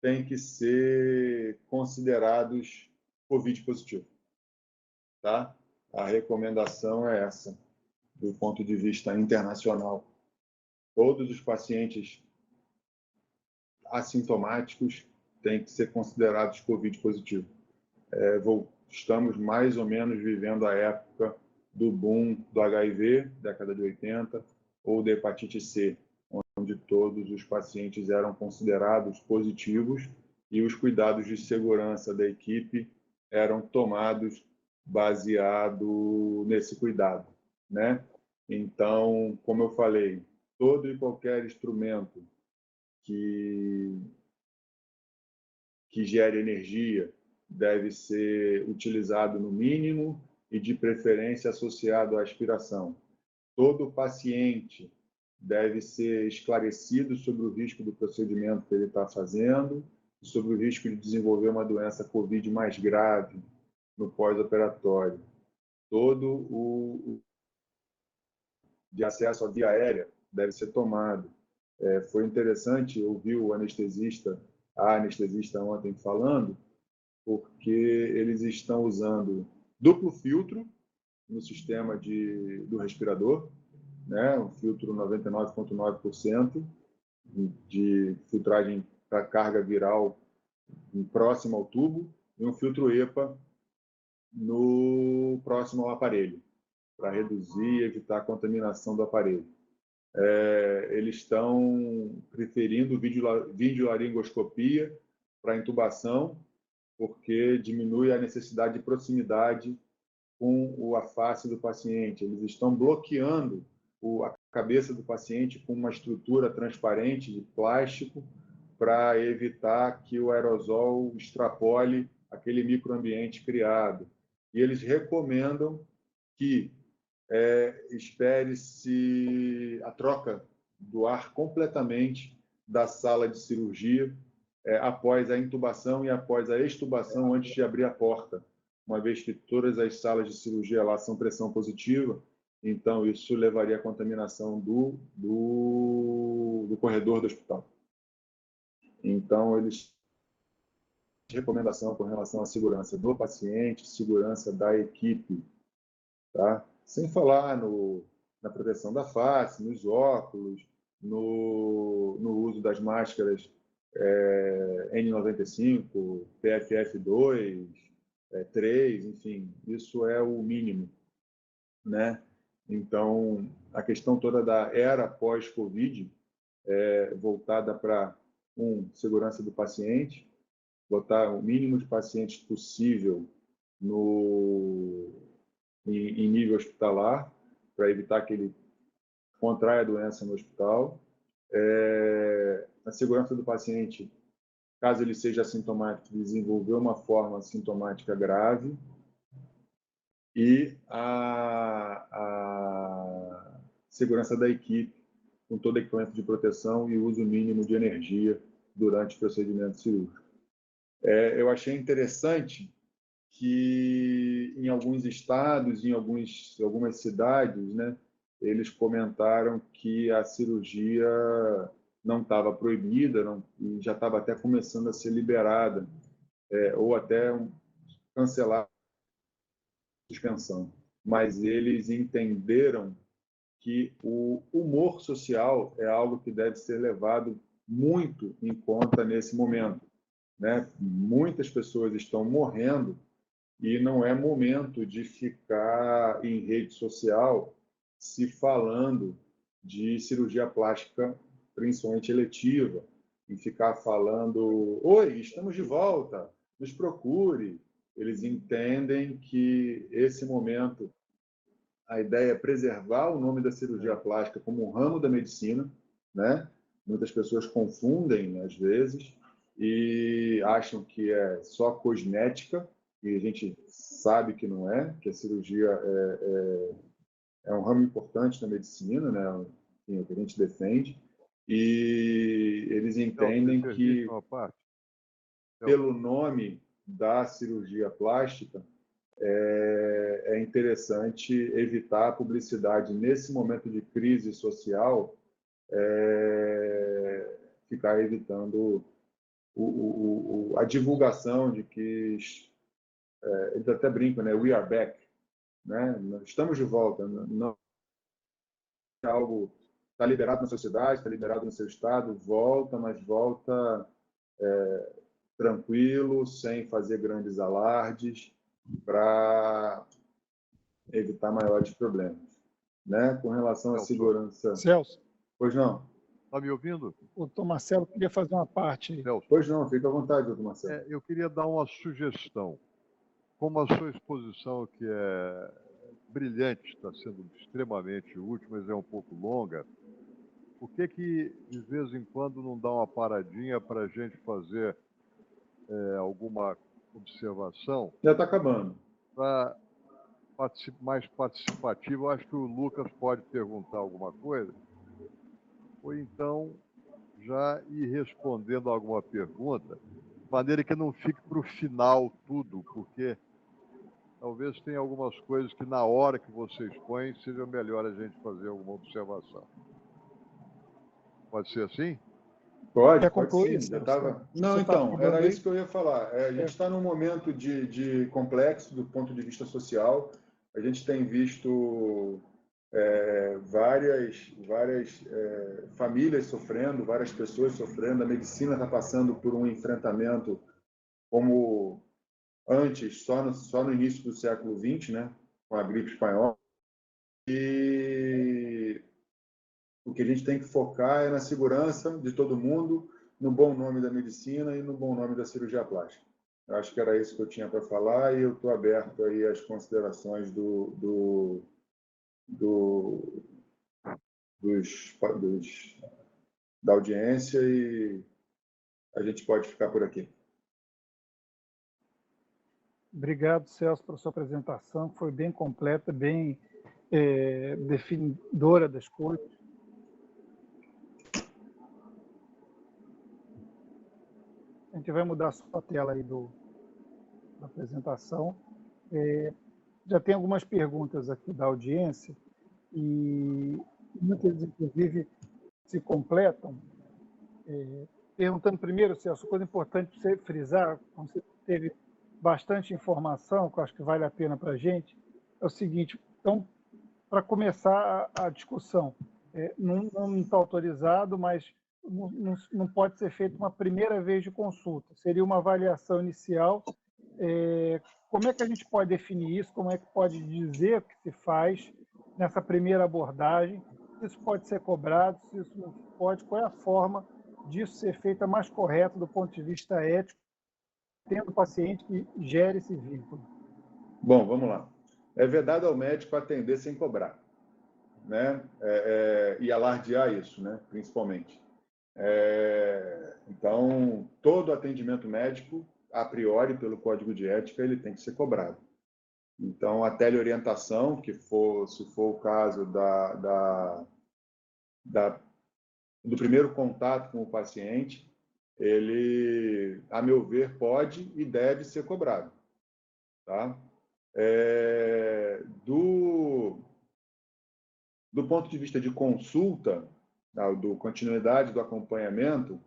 têm que ser considerados Covid positivo. Tá? A recomendação é essa, do ponto de vista internacional. Todos os pacientes assintomáticos têm que ser considerados Covid positivo. Estamos mais ou menos vivendo a época do boom do HIV, década de 80, ou da hepatite C, onde todos os pacientes eram considerados positivos e os cuidados de segurança da equipe eram tomados baseado nesse cuidado, né? Então, como eu falei, todo e qualquer instrumento que gere energia deve ser utilizado no mínimo e, de preferência, associado à aspiração. Todo paciente deve ser esclarecido sobre o risco do procedimento que ele está fazendo, sobre o risco de desenvolver uma doença COVID mais grave no pós-operatório. Todo o de acesso à via aérea deve ser tomado. Foi interessante ouvir a anestesista ontem falando, porque eles estão usando duplo filtro no sistema do respirador, né? Um filtro 99,9% de filtragem para carga viral próximo ao tubo e um filtro EPA no próximo ao aparelho, para reduzir e evitar a contaminação do aparelho. Eles estão preferindo videolaringoscopia para intubação, porque diminui a necessidade de proximidade com a face do paciente. Eles estão bloqueando a cabeça do paciente com uma estrutura transparente de plástico para evitar que o aerosol extrapole aquele microambiente criado. E eles recomendam que espere-se a troca do ar completamente da sala de cirurgia após a intubação e após a extubação antes de abrir a porta, uma vez que todas as salas de cirurgia lá são pressão positiva, então isso levaria à contaminação do corredor do hospital. Então, eles recomendação com relação à segurança do paciente, segurança da equipe, tá? Sem falar na proteção da face, nos óculos, no uso das máscaras N95, PFF2, 3, enfim, isso é o mínimo, né? Então, a questão toda da era pós-Covid voltada para, segurança do paciente, botar o mínimo de pacientes possível em nível hospitalar, para evitar que ele contraia a doença no hospital. A segurança do paciente, caso ele seja assintomático, desenvolver uma forma sintomática grave. E a segurança da equipe, com todo equipamento de proteção e uso mínimo de energia durante o procedimento cirúrgico. Eu achei interessante que em alguns estados, em algumas cidades, né, eles comentaram que a cirurgia não estava proibida, e já estava até começando a ser liberada, ou até cancelada a suspensão. Mas eles entenderam que o humor social é algo que deve ser levado muito em conta nesse momento, né? Muitas pessoas estão morrendo e não é momento de ficar em rede social se falando de cirurgia plástica, principalmente eletiva, e ficar falando: oi, estamos de volta, nos procure. Eles entendem que esse momento, a ideia é preservar o nome da cirurgia plástica como um ramo da medicina, né? Muitas pessoas confundem, às vezes, e acham que é só cosmética, e a gente sabe que não é, que a cirurgia é um ramo importante na medicina, né? Enfim, é o que a gente defende, e eles entendem que, pelo nome da cirurgia plástica, é interessante evitar a publicidade nesse momento de crise social, ficar evitando a divulgação de que eles até brincam, né? We are back, né? Estamos de volta. Não é algo está liberado na sociedade, está liberado no seu estado, volta, mas volta tranquilo, sem fazer grandes alardes, para evitar maiores problemas, né? Com relação à segurança. Celso. Pois não. Está me ouvindo? O Dr. Marcelo queria fazer uma parte aí. Celso. Pois não, fica à vontade, Dr. Marcelo. Eu queria dar uma sugestão. Como a sua exposição, que é brilhante, está sendo extremamente útil, mas é um pouco longa, por que de vez em quando não dá uma paradinha para a gente fazer alguma observação? Já está acabando. Para mais participativo. Eu acho que o Lucas pode perguntar alguma coisa, ou então já ir respondendo alguma pergunta, de maneira que não fique para o final tudo, porque talvez tenha algumas coisas que na hora que você expõe seja melhor a gente fazer alguma observação. Pode ser assim? Pode concluir, sim. Celso? Não, Você tá então, falando era aí? isso que eu ia falar. A gente está num momento de complexo do ponto de vista social. A gente tem visto várias famílias sofrendo, várias pessoas sofrendo. A medicina está passando por um enfrentamento como antes, só no início do século XX, né, com a gripe espanhola. E o que a gente tem que focar é na segurança de todo mundo, no bom nome da medicina e no bom nome da cirurgia plástica. Eu acho que era isso que eu tinha para falar e eu estou aberto aí às considerações da audiência e a gente pode ficar por aqui. Obrigado, Celso, pela sua apresentação, que foi bem completa, bem definidora das coisas. A gente vai mudar a sua tela aí da apresentação. Já tem algumas perguntas aqui da audiência e muitas, inclusive, se completam. Perguntando primeiro, Celso, coisa importante para você frisar, como você teve bastante informação, que eu acho que vale a pena para a gente, é o seguinte: então, para começar a discussão, não está autorizado, mas não pode ser feita uma primeira vez de consulta, seria uma avaliação inicial. Como é que a gente pode definir isso? Como é que pode dizer o que se faz nessa primeira abordagem? Se isso pode ser cobrado, se isso não pode, qual é a forma disso ser feita mais correta do ponto de vista ético, tendo o paciente que gere esse vínculo? Bom, vamos lá. É vedado ao médico atender sem cobrar, né? E alardear isso, né? Principalmente. Então, todo atendimento médico, a priori, pelo Código de Ética, ele tem que ser cobrado. Então, a teleorientação, se for o caso do primeiro contato com o paciente, ele, a meu ver, pode e deve ser cobrado. Tá? Do ponto de vista de consulta, do continuidade do acompanhamento,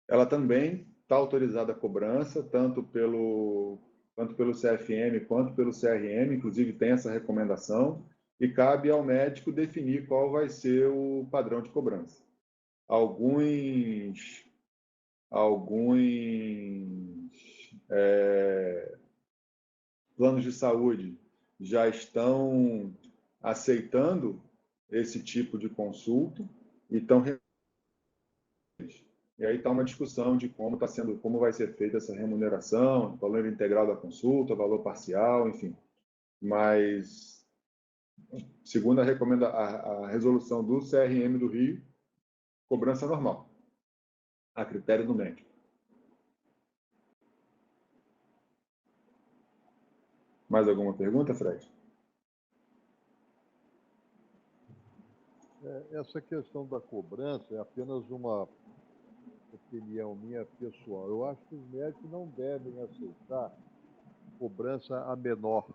ela também está autorizada a cobrança, tanto pelo CFM quanto pelo CRM, inclusive tem essa recomendação, e cabe ao médico definir qual vai ser o padrão de cobrança. Alguns planos de saúde já estão aceitando esse tipo de consulta e estão. E aí está uma discussão de como vai ser feita essa remuneração, valor integral da consulta, valor parcial, enfim. Mas, segundo a resolução do CRM do Rio, cobrança normal, a critério do médico. Mais alguma pergunta, Fred? Essa questão da cobrança é apenas uma opinião minha pessoal. Eu acho que os médicos não devem aceitar cobrança a menor,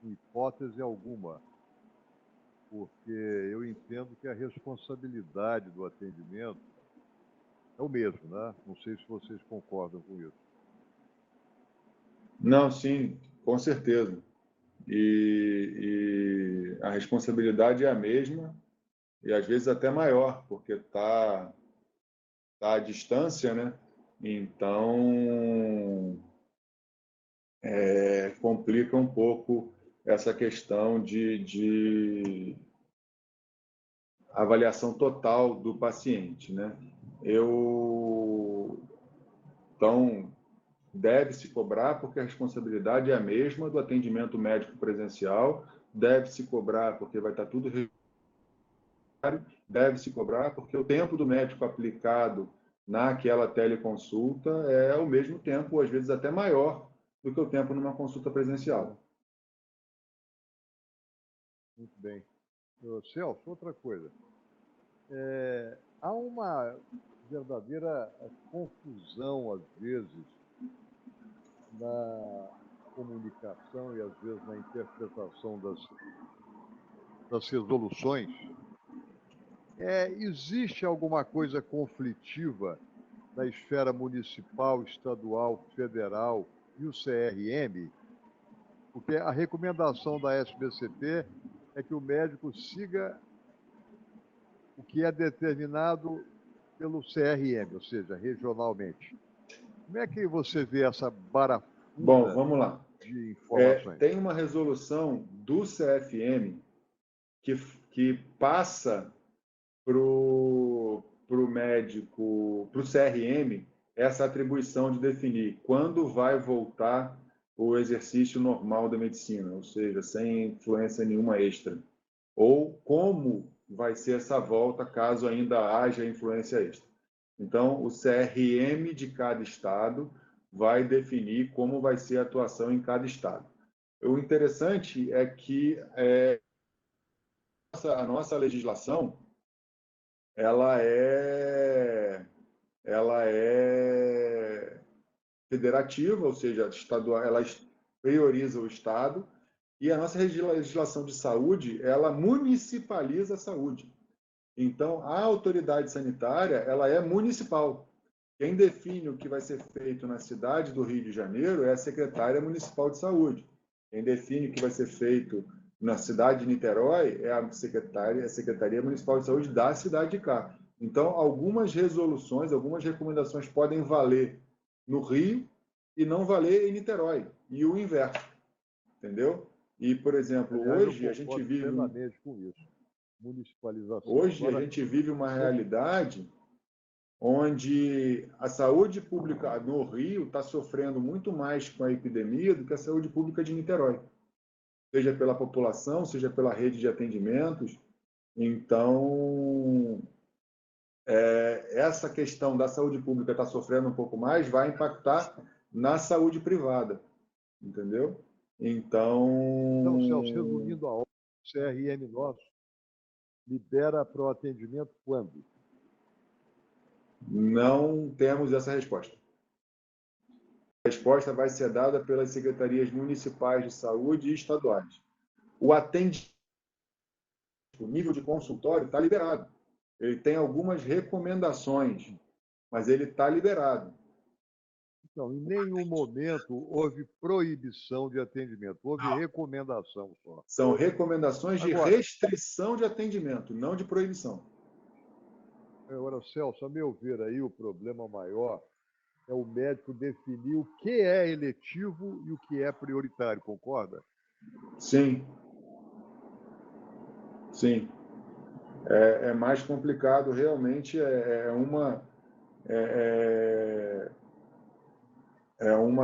em hipótese alguma, porque eu entendo que a responsabilidade do atendimento é o mesmo, né? Não sei se vocês concordam com isso. Não, sim, com certeza. E a responsabilidade é a mesma e às vezes até maior, porque está à distância, né? Então, complica um pouco essa questão de avaliação total do paciente, né? Então, deve-se cobrar, porque a responsabilidade é a mesma do atendimento médico presencial, deve-se cobrar, porque vai estar tudo deve se cobrar, porque o tempo do médico aplicado naquela teleconsulta é o mesmo tempo, ou às vezes até maior, do que o tempo numa consulta presencial. Muito bem. Celso, outra coisa. Há uma verdadeira confusão, às vezes, na comunicação e, às vezes, na interpretação das resoluções. Existe alguma coisa conflitiva na esfera municipal, estadual, federal e o CRM? Porque a recomendação da SBCP é que o médico siga o que é determinado pelo CRM, ou seja, regionalmente. Como é que você vê essa barafuda Bom, vamos lá. de informações? Tem uma resolução do CFM que passa para o médico, para o CRM, essa atribuição de definir quando vai voltar o exercício normal da medicina, ou seja, sem influência nenhuma extra. Ou como vai ser essa volta caso ainda haja influência extra. Então, o CRM de cada estado vai definir como vai ser a atuação em cada estado. O interessante é que a nossa legislação ela é federativa, ou seja, estadual, ela prioriza o estado, e a nossa legislação de saúde, ela municipaliza a saúde. Então, a autoridade sanitária, ela é municipal. Quem define o que vai ser feito na cidade do Rio de Janeiro é a Secretária Municipal de Saúde. Quem define o que vai ser feito na cidade de Niterói é a Secretaria Municipal de Saúde da cidade de cá. Então, algumas resoluções, algumas recomendações podem valer no Rio e não valer em Niterói, e o inverso, entendeu? E, por exemplo, Aliás, hoje a gente vive com isso. Municipalização. Hoje a gente vive uma realidade onde a saúde pública no Rio está sofrendo muito mais com a epidemia do que a saúde pública de Niterói, seja pela população, seja pela rede de atendimentos. Então, essa questão da saúde pública estar sofrendo um pouco mais vai impactar na saúde privada, entendeu? Então, Celso, resumindo a obra, o CRM nosso libera para o atendimento quando? Não temos essa resposta. A resposta vai ser dada pelas secretarias municipais de saúde e estaduais. O atendimento, o nível de consultório está liberado. Ele tem algumas recomendações, mas ele está liberado. Então, em nenhum momento houve proibição de atendimento, houve recomendação só. São recomendações de restrição de atendimento, não de proibição. Agora, Celso, a meu ver aí o problema maior é o médico definir o que é eletivo e o que é prioritário, concorda? Sim. Sim. É mais complicado, realmente é uma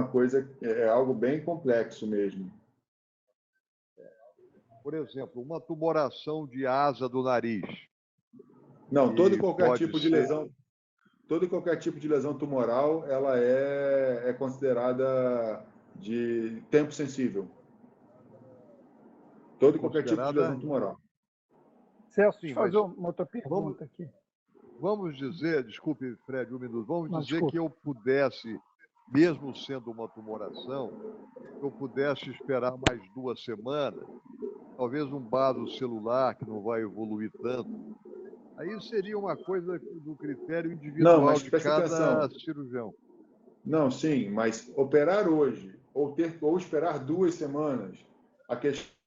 coisa, é algo bem complexo mesmo. Por exemplo, uma tumoração de asa do nariz. Não, todo e qualquer tipo de lesão, todo e qualquer tipo de lesão tumoral, ela é considerada de tempo sensível. Todo e qualquer tipo de lesão tumoral. Celso, deixa eu fazer uma outra pergunta aqui. Vamos dizer, desculpe, Fred, um minuto, vamos dizer que eu pudesse, mesmo sendo uma tumoração, eu pudesse esperar mais 2 semanas, talvez um vaso celular que não vai evoluir tanto. Aí seria uma coisa do critério individual de cada cirurgião. Não, sim, mas operar hoje ou esperar 2 semanas, a questão,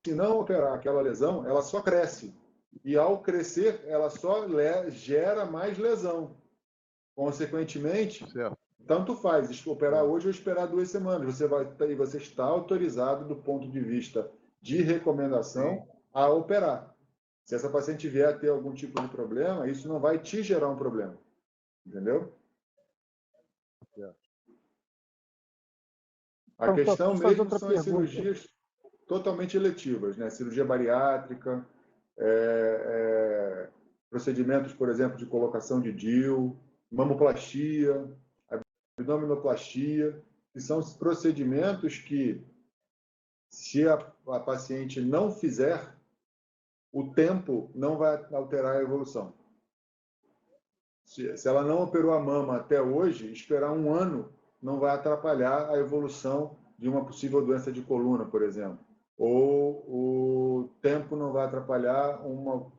se não operar aquela lesão, ela só cresce. E ao crescer, ela só gera mais lesão. Consequentemente, tanto faz operar hoje ou esperar 2 semanas. Você está autorizado, do ponto de vista de recomendação, a operar. Se essa paciente vier a ter algum tipo de problema, isso não vai te gerar um problema. Entendeu? A questão mesmo são as cirurgias totalmente eletivas, né? Cirurgia bariátrica, procedimentos, por exemplo, de colocação de DIU, mamoplastia, abdominoplastia, que são procedimentos que, se a paciente não fizer, o tempo não vai alterar a evolução. Se ela não operou a mama até hoje, esperar um ano não vai atrapalhar a evolução de uma possível doença de coluna, por exemplo. Ou o tempo não vai atrapalhar,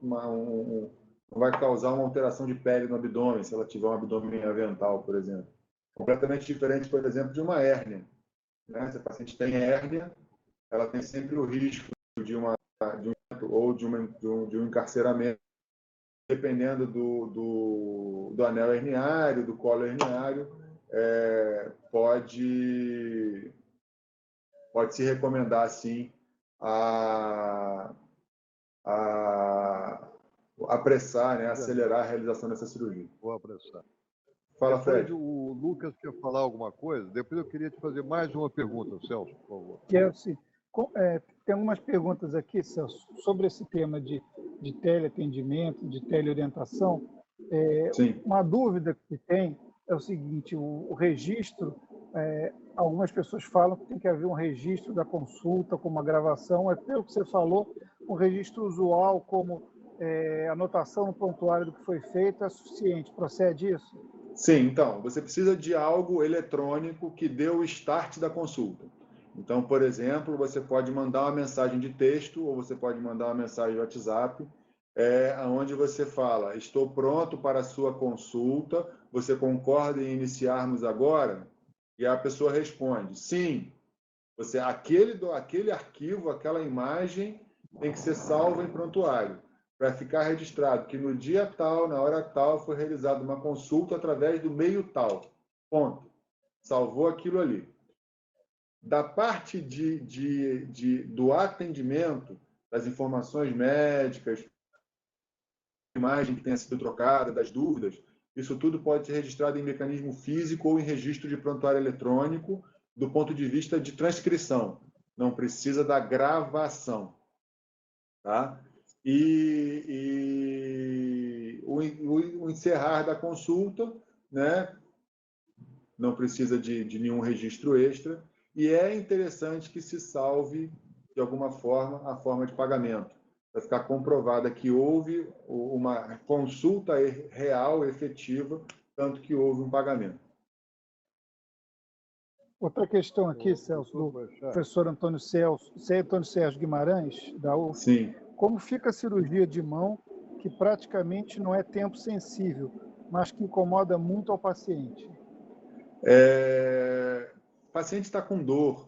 não vai causar uma alteração de pele no abdômen, se ela tiver um abdômen avental, por exemplo. Completamente diferente, por exemplo, de uma hérnia. Né? Se a paciente tem hérnia, ela tem sempre o risco de um encarceramento, dependendo do anel herniário, do colo herniário, pode se recomendar, sim, apressar, né, acelerar a realização dessa cirurgia. Vou apressar. Fala, Depois Fred. o Lucas quer falar alguma coisa. Depois eu queria te fazer mais uma pergunta, Celso, por favor. Quero, sim. Tem algumas perguntas aqui, Celso, sobre esse tema de teleatendimento, de teleorientação. Sim. Uma dúvida que tem é o seguinte: o registro, algumas pessoas falam que tem que haver um registro da consulta, como uma gravação. Pelo que você falou, um registro usual, como anotação no prontuário do que foi feito, é suficiente. Procede isso? Sim, então, você precisa de algo eletrônico que dê o start da consulta. Então, por exemplo, você pode mandar uma mensagem de texto ou você pode mandar uma mensagem de WhatsApp, onde você fala: estou pronto para a sua consulta, você concorda em iniciarmos agora? E a pessoa responde: sim. Aquele arquivo, aquela imagem tem que ser salvo em prontuário, para ficar registrado que no dia tal, na hora tal, foi realizada uma consulta através do meio tal. Ponto. Salvou aquilo ali. Da parte do atendimento, das informações médicas, imagem que tenha sido trocada, das dúvidas, isso tudo pode ser registrado em mecanismo físico ou em registro de prontuário eletrônico, do ponto de vista de transcrição. Não precisa da gravação. Tá? E o encerrar da consulta, né, não precisa de nenhum registro extra, e é interessante que se salve, de alguma forma, a forma de pagamento, para ficar comprovada que houve uma consulta real, efetiva, tanto que houve um pagamento. Outra questão aqui, Celso, do professor Antônio Sérgio Guimarães, da UF. Sim. Como fica a cirurgia de mão, que praticamente não é tempo sensível, mas que incomoda muito ao paciente? O paciente está com dor,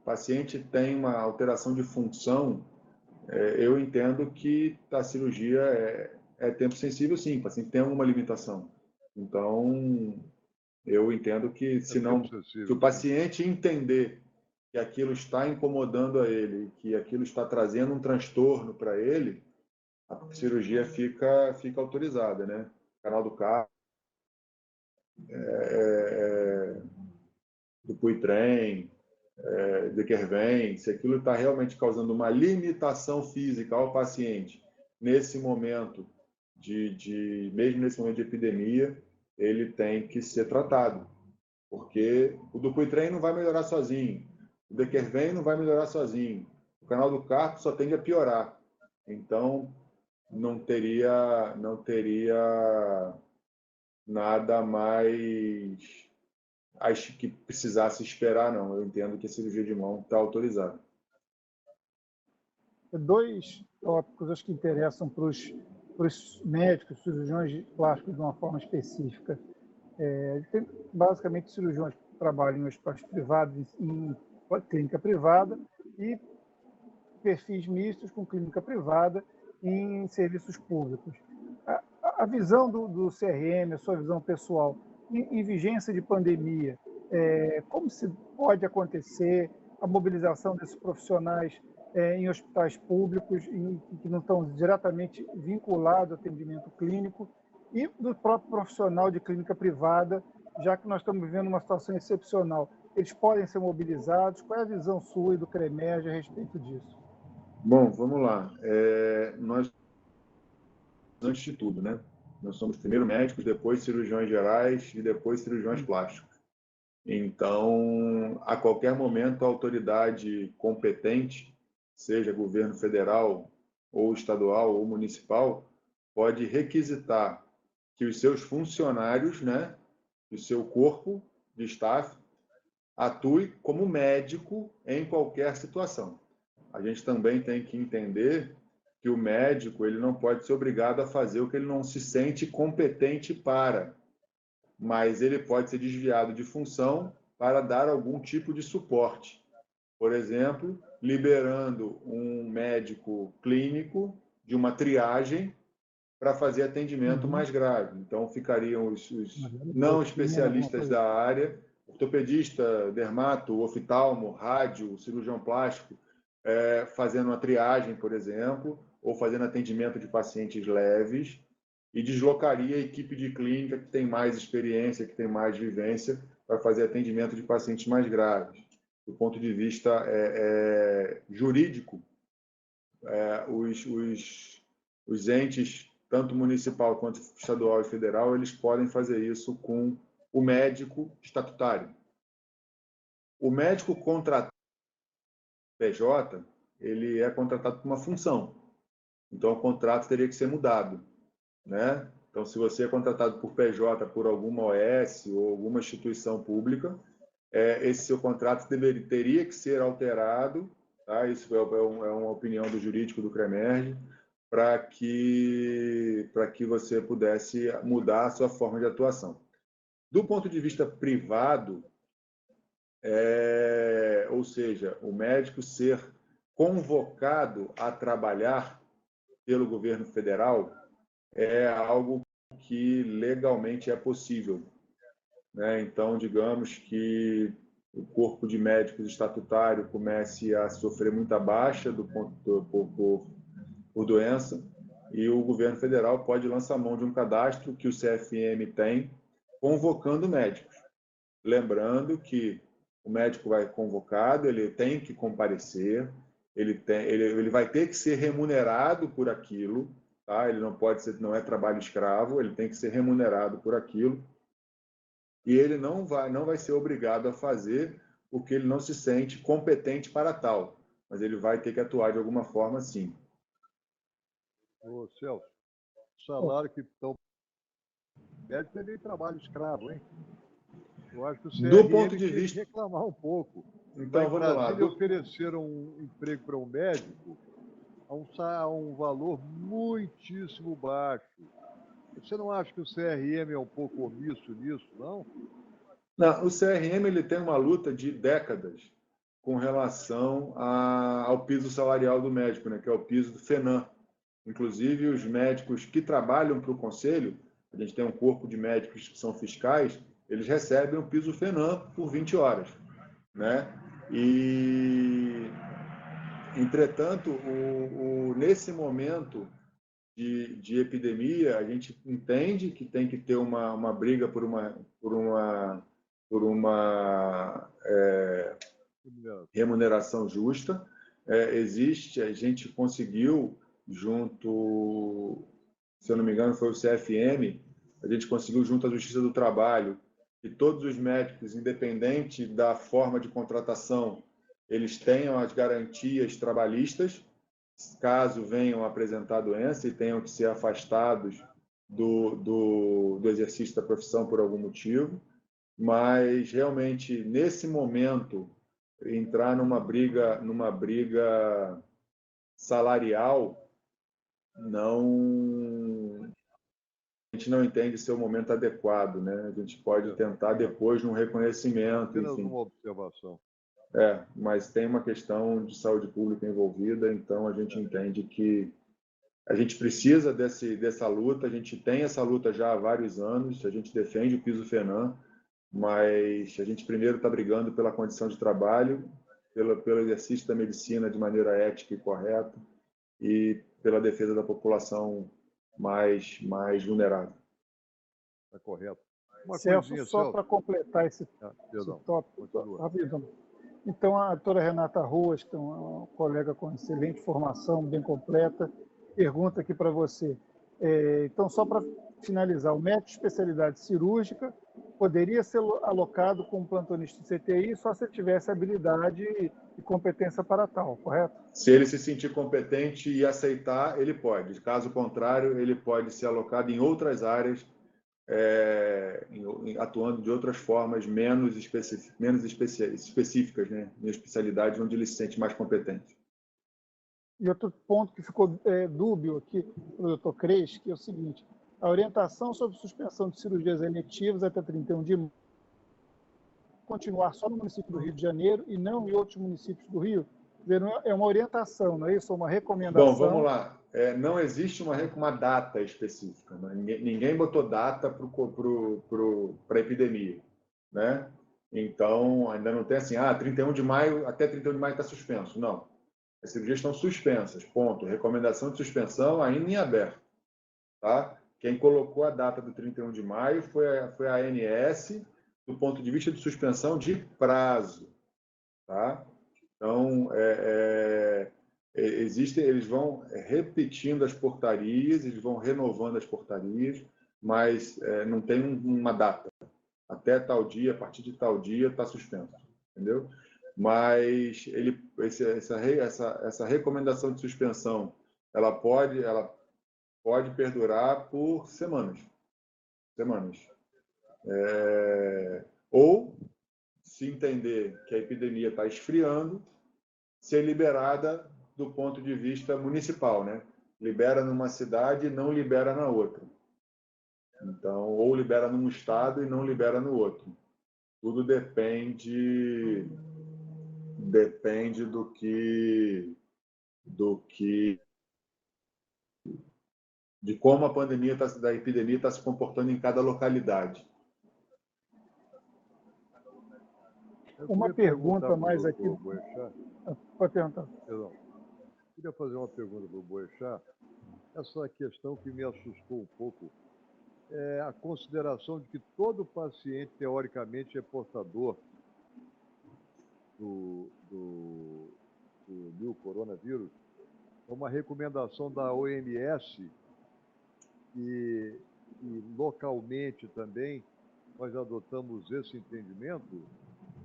o paciente tem uma alteração de função, eu entendo que a cirurgia é tempo sensível, sim, o paciente tem alguma limitação. Então, eu entendo que, se o paciente entender que aquilo está incomodando a ele, que aquilo está trazendo um transtorno para ele, a cirurgia fica autorizada, né? Canal do carpo, do Dupuytren, Dequervain, se aquilo está realmente causando uma limitação física ao paciente nesse momento mesmo nesse momento de epidemia, ele tem que ser tratado, porque o Dupuytren não vai melhorar sozinho, o Dequervain não vai melhorar sozinho, o canal do carpo só tende a piorar. Então, não teria nada mais acho que precisasse esperar, não. Eu entendo que a cirurgia de mão está autorizada. Dois tópicos acho que interessam para os médicos, cirurgiões plásticos de uma forma específica. Tem basicamente cirurgiões que trabalham em hospitais privados, em clínica privada, e perfis mistos com clínica privada em serviços públicos. A visão do CRM, a sua visão pessoal, em vigência de pandemia, como se pode acontecer a mobilização desses profissionais em hospitais públicos que não estão diretamente vinculados ao atendimento clínico, e do próprio profissional de clínica privada, já que nós estamos vivendo uma situação excepcional? Eles podem ser mobilizados? Qual é a visão sua e do CREMERG a respeito disso? Bom, vamos lá. Nós, antes de tudo, né? Nós somos primeiro médicos, depois cirurgiões gerais e depois cirurgiões plásticos. Então, a qualquer momento, a autoridade competente, seja governo federal ou estadual ou municipal, pode requisitar que os seus funcionários, né, o seu corpo de staff, atue como médico em qualquer situação. A gente também tem que entender que o médico ele não pode ser obrigado a fazer o que ele não se sente competente para, mas ele pode ser desviado de função para dar algum tipo de suporte. Por exemplo, liberando um médico clínico de uma triagem para fazer atendimento mais grave. Então, ficariam os não especialistas da área, ortopedista, dermato, oftalmo, rádio, cirurgião plástico, fazendo uma triagem, por exemplo, ou fazendo atendimento de pacientes leves, e deslocaria a equipe de clínica que tem mais experiência, que tem mais vivência, para fazer atendimento de pacientes mais graves. Do ponto de vista jurídico, os entes, tanto municipal quanto estadual e federal, eles podem fazer isso com o médico estatutário. O médico contratado PJ, ele é contratado por uma função. Então, o contrato teria que ser mudado, né? Então, se você é contratado por PJ, por alguma OS ou alguma instituição pública, esse seu contrato teria que ser alterado, tá? Isso é uma opinião do jurídico do CREMERG, para que você pudesse mudar a sua forma de atuação. Do ponto de vista privado, ou seja, o médico ser convocado a trabalhar pelo governo federal é algo que legalmente é possível, né? Então, digamos que o corpo de médicos estatutário comece a sofrer muita baixa por doença, e o governo federal pode lançar mão de um cadastro que o CFM tem, convocando médicos. Lembrando que o médico vai convocado, ele tem que comparecer, ele vai ter que ser remunerado por aquilo, tá? Ele não pode ser, não é trabalho escravo, ele tem que ser remunerado por aquilo, e ele não vai ser obrigado a fazer porque ele não se sente competente para tal, mas ele vai ter que atuar de alguma forma, sim. Ô, Celso, o salário que estão médico é meio trabalho escravo, hein? Eu acho que o Do CRM ponto de tinha que vista... reclamar um pouco. Então, Lá em vamos lá. Brasília ofereceram um emprego para um médico a um valor muitíssimo baixo. Você não acha que o CRM é um pouco omisso nisso, não? Não, o CRM ele tem uma luta de décadas com relação ao piso salarial do médico, né, que é o piso do FENAM. Inclusive, os médicos que trabalham para o Conselho, a gente tem um corpo de médicos que são fiscais, eles recebem o piso FENAM por 20 horas, né? E, entretanto, nesse momento de epidemia, a gente entende que tem que ter uma briga por uma remuneração justa. Existe, a gente conseguiu, junto, se eu não me engano, foi o CFM, a gente conseguiu, junto à Justiça do Trabalho, que todos os médicos, independente da forma de contratação, eles tenham as garantias trabalhistas, caso venham a apresentar doença e tenham que ser afastados do exercício da profissão por algum motivo. Mas, realmente, nesse momento, entrar numa briga salarial, a gente não entende ser o momento adequado, né? A gente pode tentar depois num reconhecimento, Apenas enfim. uma observação. Mas tem uma questão de saúde pública envolvida, então a gente entende que a gente precisa dessa luta, a gente tem essa luta já há vários anos, a gente defende o piso FENAM, mas a gente primeiro está brigando pela condição de trabalho, pelo exercício da medicina de maneira ética e correta e pela defesa da população mais vulnerável. Está correto. Celso, só para completar esse perdão, tópico, rapidão. Então, a doutora Renata Ruas, que é uma colega com excelente formação, bem completa, pergunta aqui para você. Então, só para finalizar, o médico de especialidade cirúrgica poderia ser alocado como plantonista de CTI só se tivesse habilidade e competência para tal, correto? Se ele se sentir competente e aceitar, ele pode. Caso contrário, ele pode ser alocado em outras áreas, atuando de outras formas menos específicas, né? Em especialidades onde ele se sente mais competente. E outro ponto que ficou dúbio aqui para o doutor Cres, que é o seguinte: a orientação sobre suspensão de cirurgias eletivas até 31 de maio continuar só no município do Rio de Janeiro e não em outros municípios do Rio. É uma orientação, não é isso? É uma recomendação. Bom, vamos lá. Não existe uma data específica. Né? Ninguém botou data para a epidemia. Né? Então, ainda não tem assim, 31 de maio, até 31 de maio está suspenso. Não. As cirurgias estão suspensas, ponto. Recomendação de suspensão ainda em aberto. Tá? Quem colocou a data do 31 de maio foi a ANS, do ponto de vista de suspensão de prazo. Tá? Então, eles vão repetindo as portarias, eles vão renovando as portarias, mas não tem uma data. Até tal dia, a partir de tal dia, está suspenso. Entendeu? Mas essa recomendação de suspensão, ela pode perdurar por semanas. Ou, se entender que a epidemia está esfriando, ser liberada do ponto de vista municipal, né? Libera numa cidade e não libera na outra. Então, ou libera num estado e não libera no outro. Tudo depende de como a pandemia da epidemia está se comportando em cada localidade. Uma pergunta mais aqui. Pode perguntar. Perdão. Queria fazer uma pergunta para o Boechat. Essa questão que me assustou um pouco é a consideração de que todo paciente, teoricamente, é portador do coronavírus. É uma recomendação da OMS e localmente também nós adotamos esse entendimento?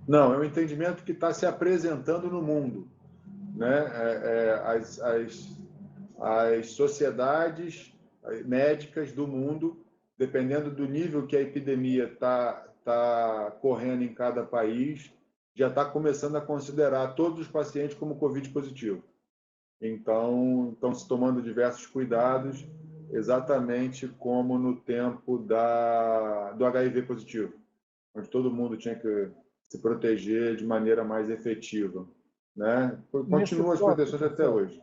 Não, é um entendimento que está se apresentando no mundo. Né? As sociedades médicas do mundo, dependendo do nível que a epidemia está correndo em cada país, já está começando a considerar todos os pacientes como Covid positivo. Então, estão se tomando diversos cuidados, exatamente como no tempo do HIV positivo, onde todo mundo tinha que se proteger de maneira mais efetiva. Né? Continua as proteções até hoje.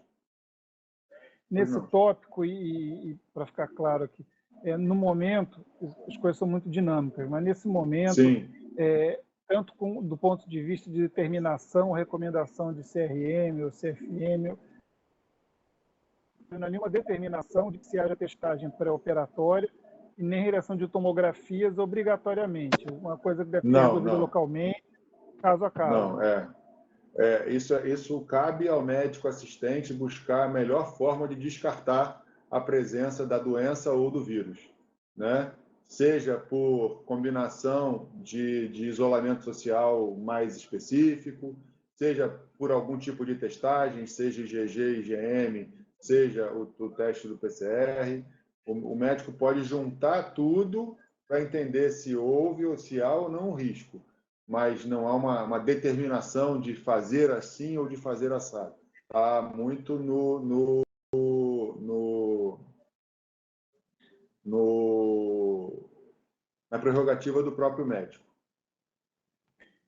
Nesse tópico, e para ficar claro aqui, no momento, as coisas são muito dinâmicas, mas nesse momento, tanto do ponto de vista de determinação, recomendação de CRM ou CFM, não há nenhuma determinação de que se haja testagem pré-operatória e nem realização de tomografias obrigatoriamente. Uma coisa que deve ser resolvida localmente, caso a caso. Não, isso cabe ao médico assistente buscar a melhor forma de descartar a presença da doença ou do vírus, né? Seja por combinação de isolamento social mais específico, seja por algum tipo de testagem, seja IgG, IgM, seja o teste do PCR. O médico pode juntar tudo para entender se houve ou se há ou não um risco, mas não há uma determinação de fazer assim ou de fazer assado. Está muito na prerrogativa do próprio médico.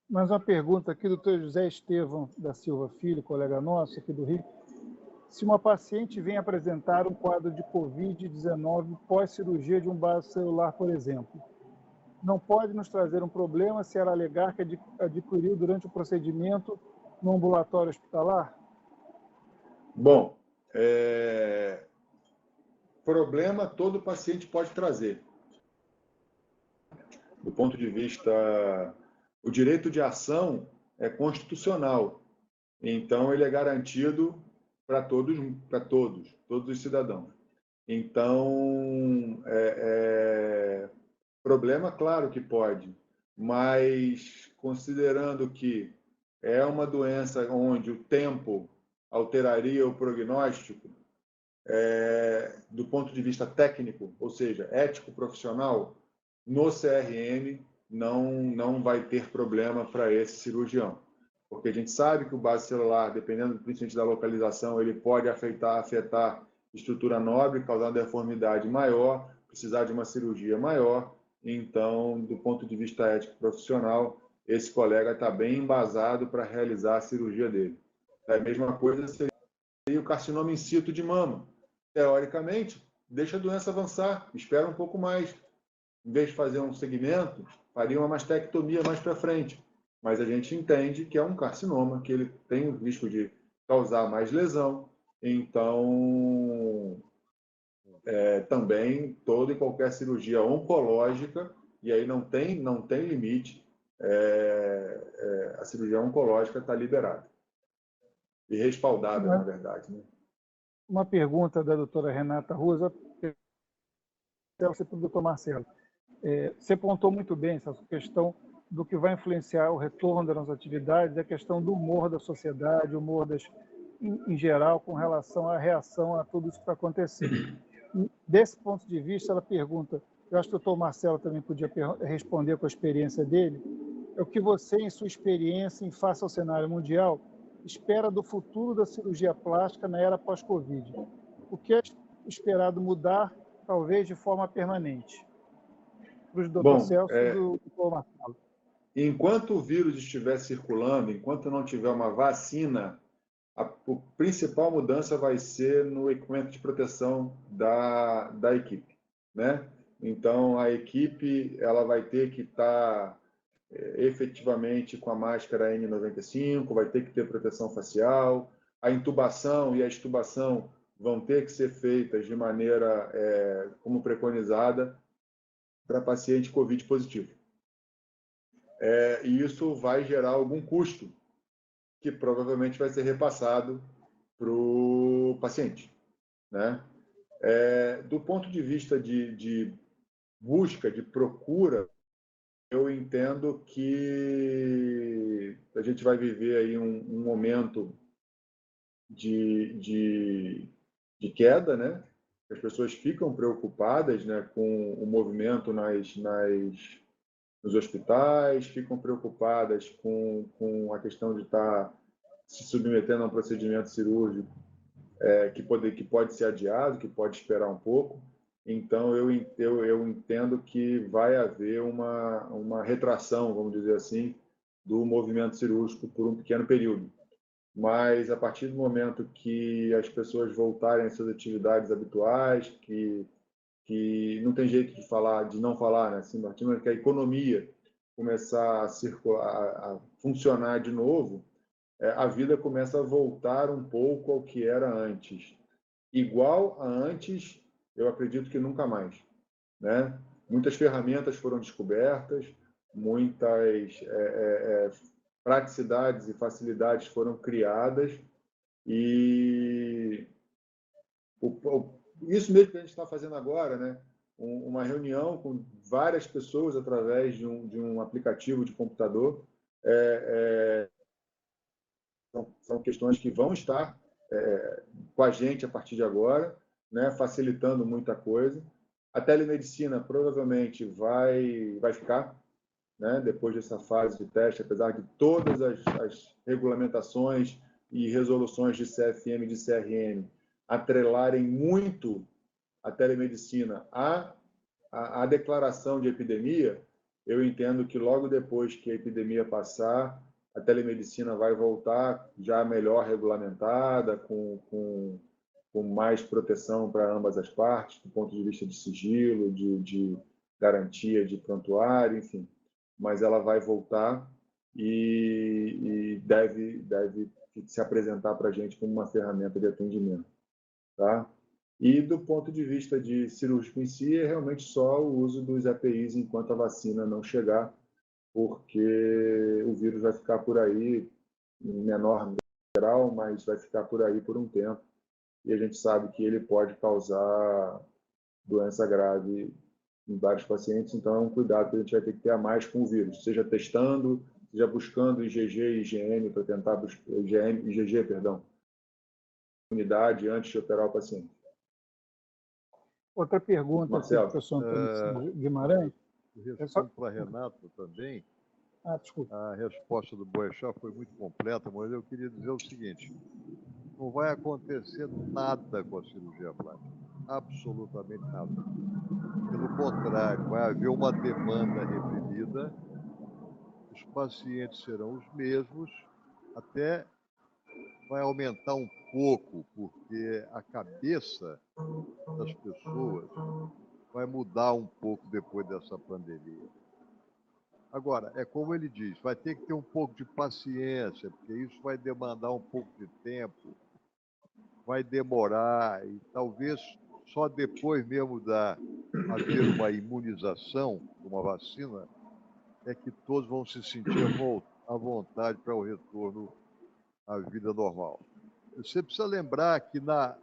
Mais uma pergunta aqui do Dr. José Estevão da Silva Filho, colega nosso aqui do Rio. Se uma paciente vem apresentar um quadro de Covid-19 pós-cirurgia de um vaso celular, por exemplo, não pode nos trazer um problema se ela alegar que adquiriu durante o procedimento no ambulatório hospitalar? Bom, problema todo paciente pode trazer. Do ponto de vista... O direito de ação é constitucional. Então, ele é garantido para todos os cidadãos. Então, problema, claro que pode, mas considerando que é uma doença onde o tempo alteraria o prognóstico, do ponto de vista técnico, ou seja, ético-profissional, no CRM não vai ter problema para esse cirurgião. Porque a gente sabe que o base celular, dependendo principalmente da localização, ele pode afetar estrutura nobre, causar uma deformidade maior, precisar de uma cirurgia maior. Então, do ponto de vista ético-profissional, esse colega está bem embasado para realizar a cirurgia dele. A mesma coisa seria o carcinoma in situ de mama. Teoricamente, deixa a doença avançar, espera um pouco mais. Em vez de fazer um segmento, faria uma mastectomia mais para frente. Mas a gente entende que é um carcinoma, que ele tem o risco de causar mais lesão. Então, também toda e qualquer cirurgia oncológica, e aí não tem limite, a cirurgia oncológica está liberada. E respaldada, na verdade, né? Uma pergunta da doutora Renata Rusa, para o doutor Marcelo. Você apontou muito bem essa questão do que vai influenciar o retorno das nossas atividades, a questão do humor da sociedade, o humor em geral, com relação à reação a tudo isso que está acontecendo. Desse ponto de vista, ela pergunta, eu acho que o doutor Marcelo também podia responder com a experiência dele, é o que você, em sua experiência, em face ao cenário mundial, espera do futuro da cirurgia plástica na era pós-Covid? O que é esperado mudar, talvez de forma permanente? Para o doutor Celso e do doutor Marcelo. Enquanto o vírus estiver circulando, enquanto não tiver uma vacina, a principal mudança vai ser no equipamento de proteção da equipe, né? Então, a equipe ela vai ter que estar efetivamente com a máscara N95, vai ter que ter proteção facial, a intubação e a extubação vão ter que ser feitas de maneira como preconizada para paciente COVID positivo. E isso vai gerar algum custo que provavelmente vai ser repassado para o paciente, né? Do ponto de vista de busca, de procura, eu entendo que a gente vai viver aí um momento de queda, né? As pessoas ficam preocupadas, né, com o movimento nos hospitais, ficam preocupadas com a questão de estar se submetendo a um procedimento cirúrgico que pode ser adiado, que pode esperar um pouco. Então, eu entendo que vai haver uma retração, vamos dizer assim, do movimento cirúrgico por um pequeno período. Mas, a partir do momento que as pessoas voltarem às suas atividades habituais, que não tem jeito de não falar, né? Assim, a partir do momento que a economia começar a circular, a funcionar de novo, a vida começa a voltar um pouco ao que era antes. Igual a antes, eu acredito que nunca mais, né? Muitas ferramentas foram descobertas, muitas praticidades e facilidades foram criadas e isso mesmo que a gente está fazendo agora, né? Uma reunião com várias pessoas através de um aplicativo de computador, são questões que vão estar com a gente a partir de agora, né? Facilitando muita coisa. A telemedicina provavelmente vai ficar, né? Depois dessa fase de teste, apesar de todas as regulamentações e resoluções de CFM e de CRM atrelarem muito a telemedicina à declaração de epidemia, eu entendo que logo depois que a epidemia passar, a telemedicina vai voltar já melhor regulamentada, com mais proteção para ambas as partes, do ponto de vista de sigilo, de garantia de prontuário, enfim. Mas ela vai voltar e deve se apresentar para a gente como uma ferramenta de atendimento. Tá? E do ponto de vista de cirúrgico em si, é realmente só o uso dos EPIs enquanto a vacina não chegar, porque o vírus vai ficar por aí, em menor grau, mas vai ficar por aí por um tempo. E a gente sabe que ele pode causar doença grave em vários pacientes, então é um cuidado que a gente vai ter que ter a mais com o vírus, seja testando, seja buscando IgG e IgM para tentar buscar IgG, perdão, unidade antes de operar o paciente. Outra pergunta Marcelo. aqui, professor Antônio Guimarães. Eu respondo para a Renata também. Desculpa. A resposta do Boechat foi muito completa, mas eu queria dizer o seguinte: não vai acontecer nada com a cirurgia plástica, absolutamente nada. Pelo contrário, vai haver uma demanda reprimida, os pacientes serão os mesmos, até vai aumentar um pouco, porque a cabeça das pessoas vai mudar um pouco depois dessa pandemia. Agora, é como ele diz, vai ter que ter um pouco de paciência, porque isso vai demandar um pouco de tempo, vai demorar, e talvez só depois mesmo haver uma imunização, uma vacina, é que todos vão se sentir à vontade para o retorno à vida normal. Você precisa lembrar que na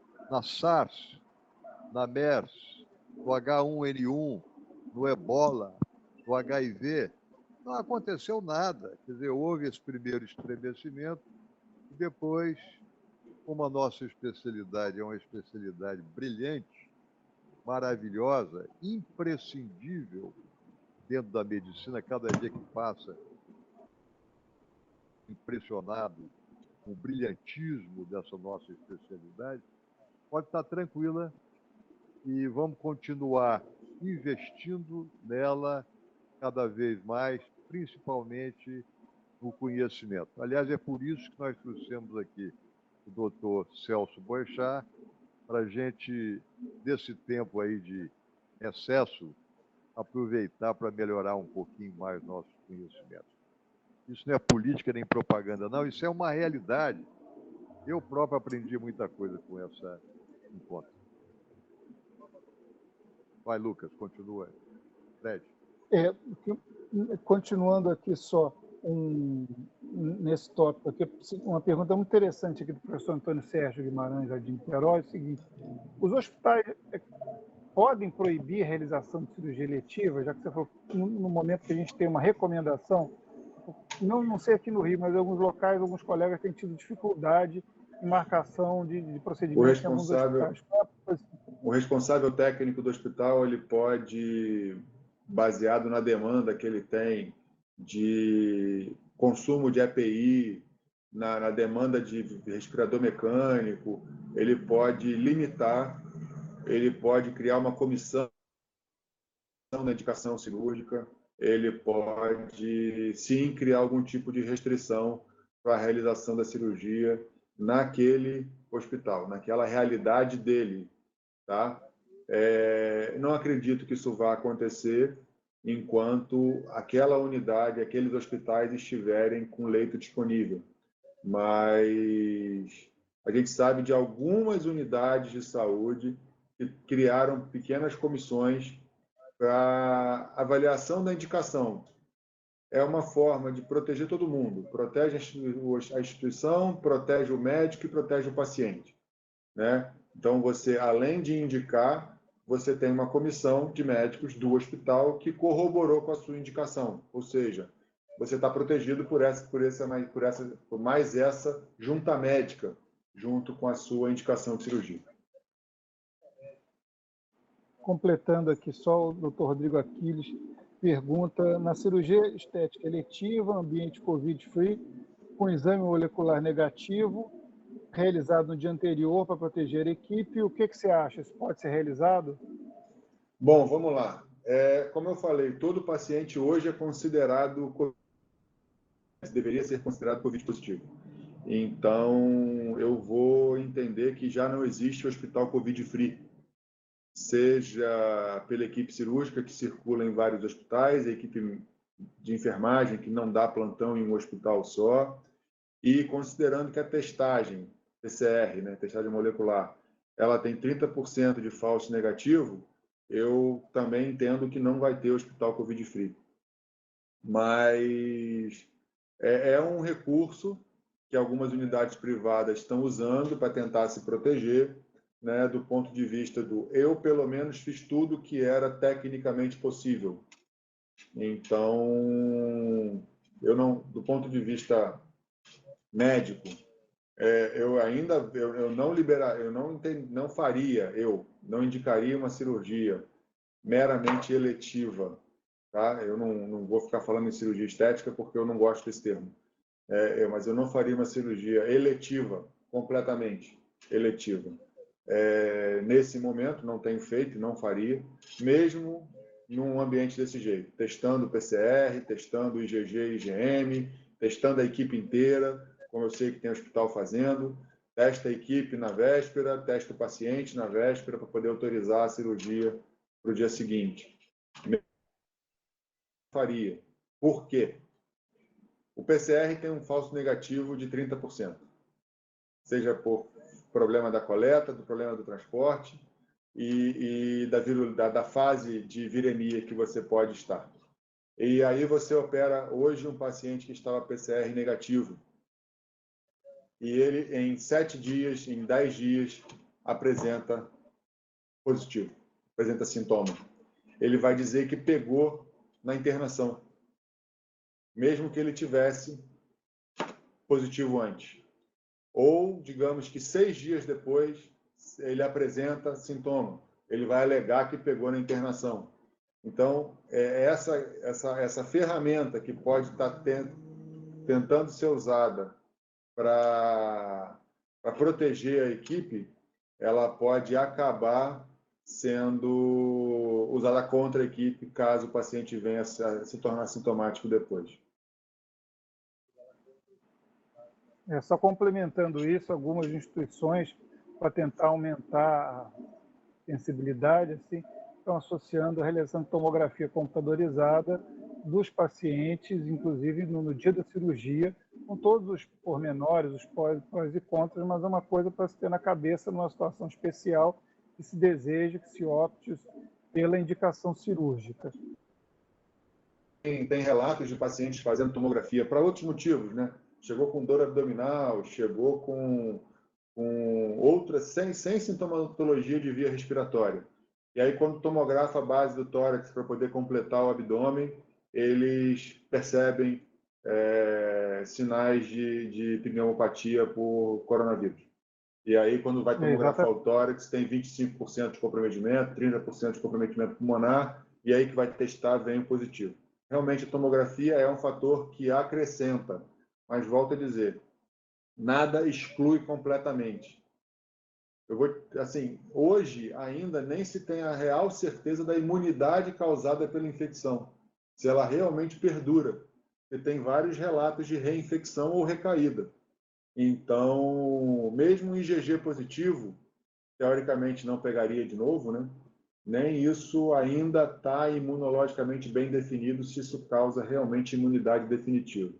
SARS, na MERS, no H1N1, no Ebola, no HIV, não aconteceu nada. Quer dizer, houve esse primeiro estremecimento e depois, como a nossa especialidade é uma especialidade brilhante, maravilhosa, imprescindível dentro da medicina, cada dia que passa, impressionado com o brilhantismo dessa nossa especialidade, pode estar tranquila e vamos continuar investindo nela cada vez mais, principalmente no conhecimento. Aliás, é por isso que nós trouxemos aqui o doutor Celso Boechat, para a gente, desse tempo aí de excesso, aproveitar para melhorar um pouquinho mais nossos conhecimentos. Isso não é política nem propaganda, não, isso é uma realidade. Eu próprio aprendi muita coisa com essa encontro. Vai, Lucas, continua. Fred. Continuando aqui só nesse tópico aqui, uma pergunta muito interessante aqui do professor Antônio Sérgio Guimarães, de Niterói, é o seguinte: os hospitais podem proibir a realização de cirurgia eletiva, já que você falou no momento que a gente tem uma recomendação, não sei aqui no Rio, mas em alguns locais, alguns colegas têm tido dificuldade em marcação de procedimentos em alguns hospitais. O responsável técnico do hospital, ele pode, baseado na demanda que ele tem de consumo de EPI, na demanda de respirador mecânico, ele pode limitar, ele pode criar uma comissão na indicação cirúrgica, ele pode, sim, criar algum tipo de restrição para a realização da cirurgia naquele hospital, naquela realidade dele, tá? Não acredito que isso vá acontecer enquanto aquela unidade, aqueles hospitais estiverem com leito disponível. Mas a gente sabe de algumas unidades de saúde que criaram pequenas comissões para avaliação da indicação. É uma forma de proteger todo mundo. Protege a instituição, protege o médico e protege o paciente, né? Então, você, além de indicar, você tem uma comissão de médicos do hospital que corroborou com a sua indicação. Ou seja, você está protegido por mais essa junta médica, junto com a sua indicação de cirurgia. Completando aqui só, o doutor Rodrigo Aquiles pergunta: na cirurgia estética eletiva, ambiente COVID-free, com exame molecular negativo, realizado no dia anterior para proteger a equipe, o que você acha? Isso pode ser realizado? Bom, vamos lá. Como eu falei, todo paciente hoje é considerado, deveria ser considerado COVID positivo. Então, eu vou entender que já não existe hospital COVID-free, seja pela equipe cirúrgica que circula em vários hospitais, a equipe de enfermagem que não dá plantão em um hospital só, e considerando que a testagem PCR, né, testagem molecular, ela tem 30% de falso negativo, eu também entendo que não vai ter hospital COVID-free. mas é um recurso que algumas unidades privadas estão usando para tentar se proteger, né, do ponto de vista eu, pelo menos, fiz tudo que era tecnicamente possível. Então, eu não, do ponto de vista médico, eu não indicaria uma cirurgia meramente eletiva, tá? Eu não vou ficar falando em cirurgia estética porque eu não gosto desse termo. Mas eu não faria uma cirurgia eletiva, completamente eletiva. Nesse momento, não tenho feito, não faria, mesmo num ambiente desse jeito, testando o PCR, testando o IgG e IgM, testando a equipe inteira, como eu sei que tem hospital fazendo, testa a equipe na véspera, testa o paciente na véspera para poder autorizar a cirurgia para o dia seguinte. Faria. Por quê? O PCR tem um falso negativo de 30%, seja por problema da coleta, do problema do transporte e da fase de viremia que você pode estar. E aí você opera hoje um paciente que estava PCR negativo. E ele, em 7 dias, em 10 dias, apresenta positivo, apresenta sintoma. Ele vai dizer que pegou na internação, mesmo que ele tivesse positivo antes. Ou, digamos que 6 dias depois, ele apresenta sintoma. Ele vai alegar que pegou na internação. Então, essa ferramenta que pode estar tentando ser usada para proteger a equipe, ela pode acabar sendo usada contra a equipe caso o paciente venha a se tornar sintomático depois. Só complementando isso, algumas instituições, para tentar aumentar a sensibilidade, assim, estão associando a realização de tomografia computadorizada dos pacientes, inclusive no dia da cirurgia, com todos os pormenores, os prós e contras, mas é uma coisa para se ter na cabeça numa situação especial que se deseja, que se opte pela indicação cirúrgica. Tem relatos de pacientes fazendo tomografia para outros motivos, né? Chegou com dor abdominal, chegou com outras, sem sintomatologia de via respiratória. E aí, quando tomografa a base do tórax para poder completar o abdômen, eles percebem sinais de pneumopatia por coronavírus. E aí, quando vai tomografar o tórax, tem 25% de comprometimento, 30% de comprometimento pulmonar, e aí que vai testar, vem o positivo. Realmente, a tomografia é um fator que acrescenta, mas volto a dizer, nada exclui completamente. Hoje ainda nem se tem a real certeza da imunidade causada pela infecção, se ela realmente perdura, porque tem vários relatos de reinfecção ou recaída. Então, mesmo o IgG positivo, teoricamente não pegaria de novo, né? Nem isso ainda está imunologicamente bem definido se isso causa realmente imunidade definitiva.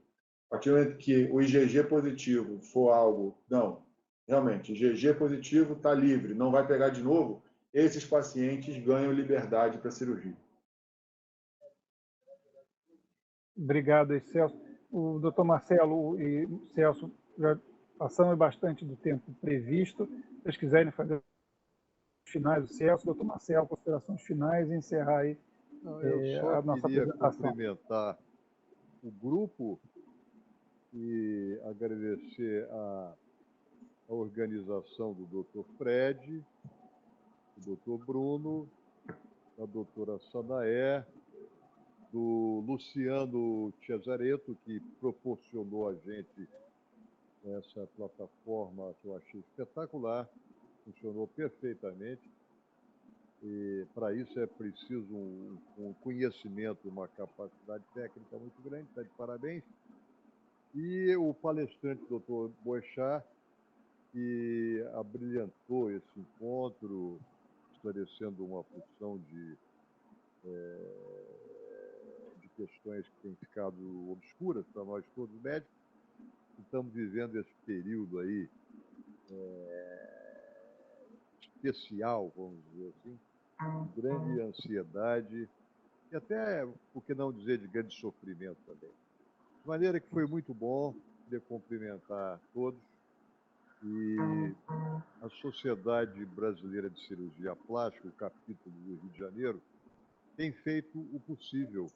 A partir do momento que o IgG positivo for algo, não, realmente, IgG positivo está livre, não vai pegar de novo, esses pacientes ganham liberdade para a cirurgia. Obrigado, Celso. O doutor Marcelo e Celso já passamos bastante do tempo previsto. Se vocês quiserem fazer os finais, o Celso, doutor Marcelo, considerações finais e encerrar aí a nossa apresentação. Eu só queria cumprimentar o grupo e agradecer a organização do doutor Fred, do doutor Bruno, da doutora Sanaé, do Luciano Cesareto, que proporcionou a gente essa plataforma que eu achei espetacular, funcionou perfeitamente. E para isso é preciso um conhecimento, uma capacidade técnica muito grande, está de parabéns. E o palestrante, doutor Boechat, que abrilhantou esse encontro, esclarecendo uma porção de questões que têm ficado obscuras para nós todos médicos. Estamos vivendo esse período aí especial, vamos dizer assim, de grande ansiedade. e até, por que não dizer, de grande sofrimento também. De maneira que foi muito bom poder cumprimentar todos e a Sociedade Brasileira de Cirurgia Plástica, o capítulo do Rio de Janeiro, tem feito o possível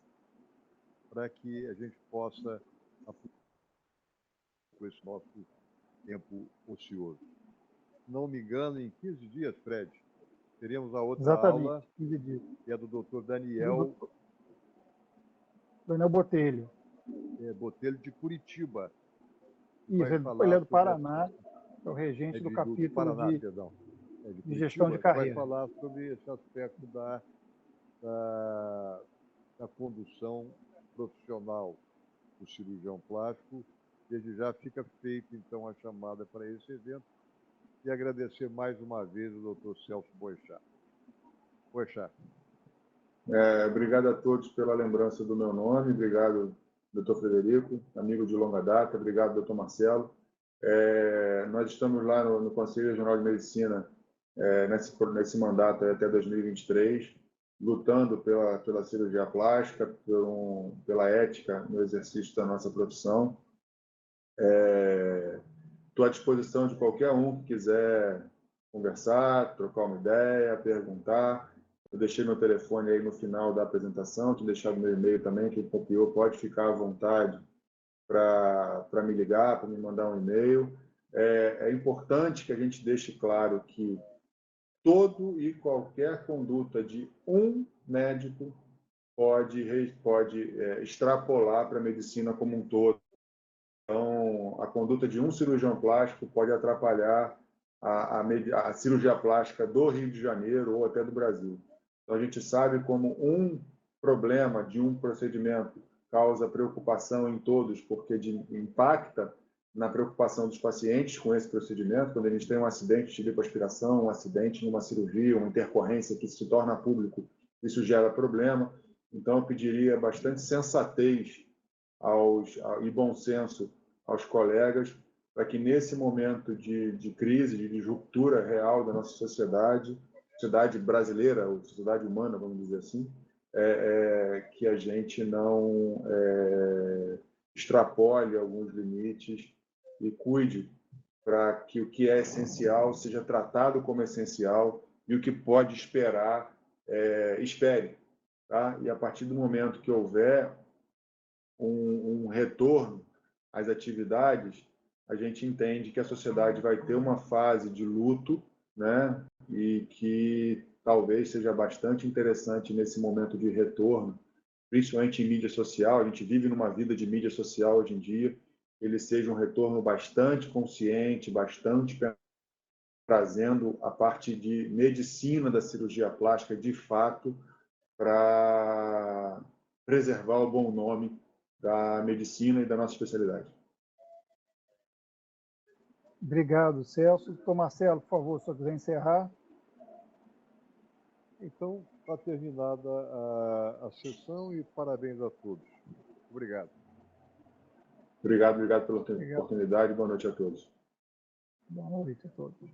para que a gente possa aproveitar esse nosso tempo ocioso. Se não me engano, em 15 dias, Fred, teremos a outra Exatamente, aula, 15 dias. que é do Dr. Daniel Daniel Botelho. Botelho, de Curitiba. Isso, Vai ele falar é do Paraná, é o regente do capítulo Paraná, de perdão. de gestão de carreira. Vai falar sobre esse aspecto da condução profissional do cirurgião plástico. Desde já fica feita, então, a chamada para esse evento e agradecer mais uma vez ao Dr. Celso Boechat. Boechat. Obrigado a todos pela lembrança do meu nome. Obrigado, doutor Frederico, amigo de longa data. Obrigado, doutor Marcelo. Nós estamos lá no Conselho Regional de Medicina nesse mandato até 2023, lutando pela cirurgia plástica, pela ética no exercício da nossa profissão. Estou à disposição de qualquer um que quiser conversar, trocar uma ideia, perguntar. Eu deixei meu telefone aí no final da apresentação, estou deixando meu e-mail também, quem copiou pode ficar à vontade para me ligar, para me mandar um e-mail. É importante que a gente deixe claro que todo e qualquer conduta de um médico pode extrapolar para a medicina como um todo. Então, a conduta de um cirurgião plástico pode atrapalhar a cirurgia plástica do Rio de Janeiro ou até do Brasil. Então, a gente sabe como um problema de um procedimento causa preocupação em todos, porque impacta na preocupação dos pacientes com esse procedimento. Quando a gente tem um acidente de lipoaspiração, um acidente numa cirurgia, uma intercorrência que se torna público, isso gera problema. Então, eu pediria bastante sensatez e bom senso aos colegas, para que nesse momento de crise, de ruptura real da nossa sociedade brasileira, ou sociedade humana, vamos dizer assim, que a gente não extrapole alguns limites e cuide para que o que é essencial seja tratado como essencial e o que pode esperar, espere. Tá? E a partir do momento que houver um retorno às atividades, a gente entende que a sociedade vai ter uma fase de luto, né? E que talvez seja bastante interessante nesse momento de retorno, principalmente em mídia social. A gente vive numa vida de mídia social hoje em dia. Ele seja um retorno bastante consciente, bastante trazendo a parte de medicina da cirurgia plástica de fato para preservar o bom nome da medicina e da nossa especialidade. Obrigado, Celso. Doutor Marcelo, por favor, se você quiser encerrar. Então, está terminada a sessão e parabéns a todos. Obrigado. Obrigado pela oportunidade. Boa noite a todos. Boa noite a todos.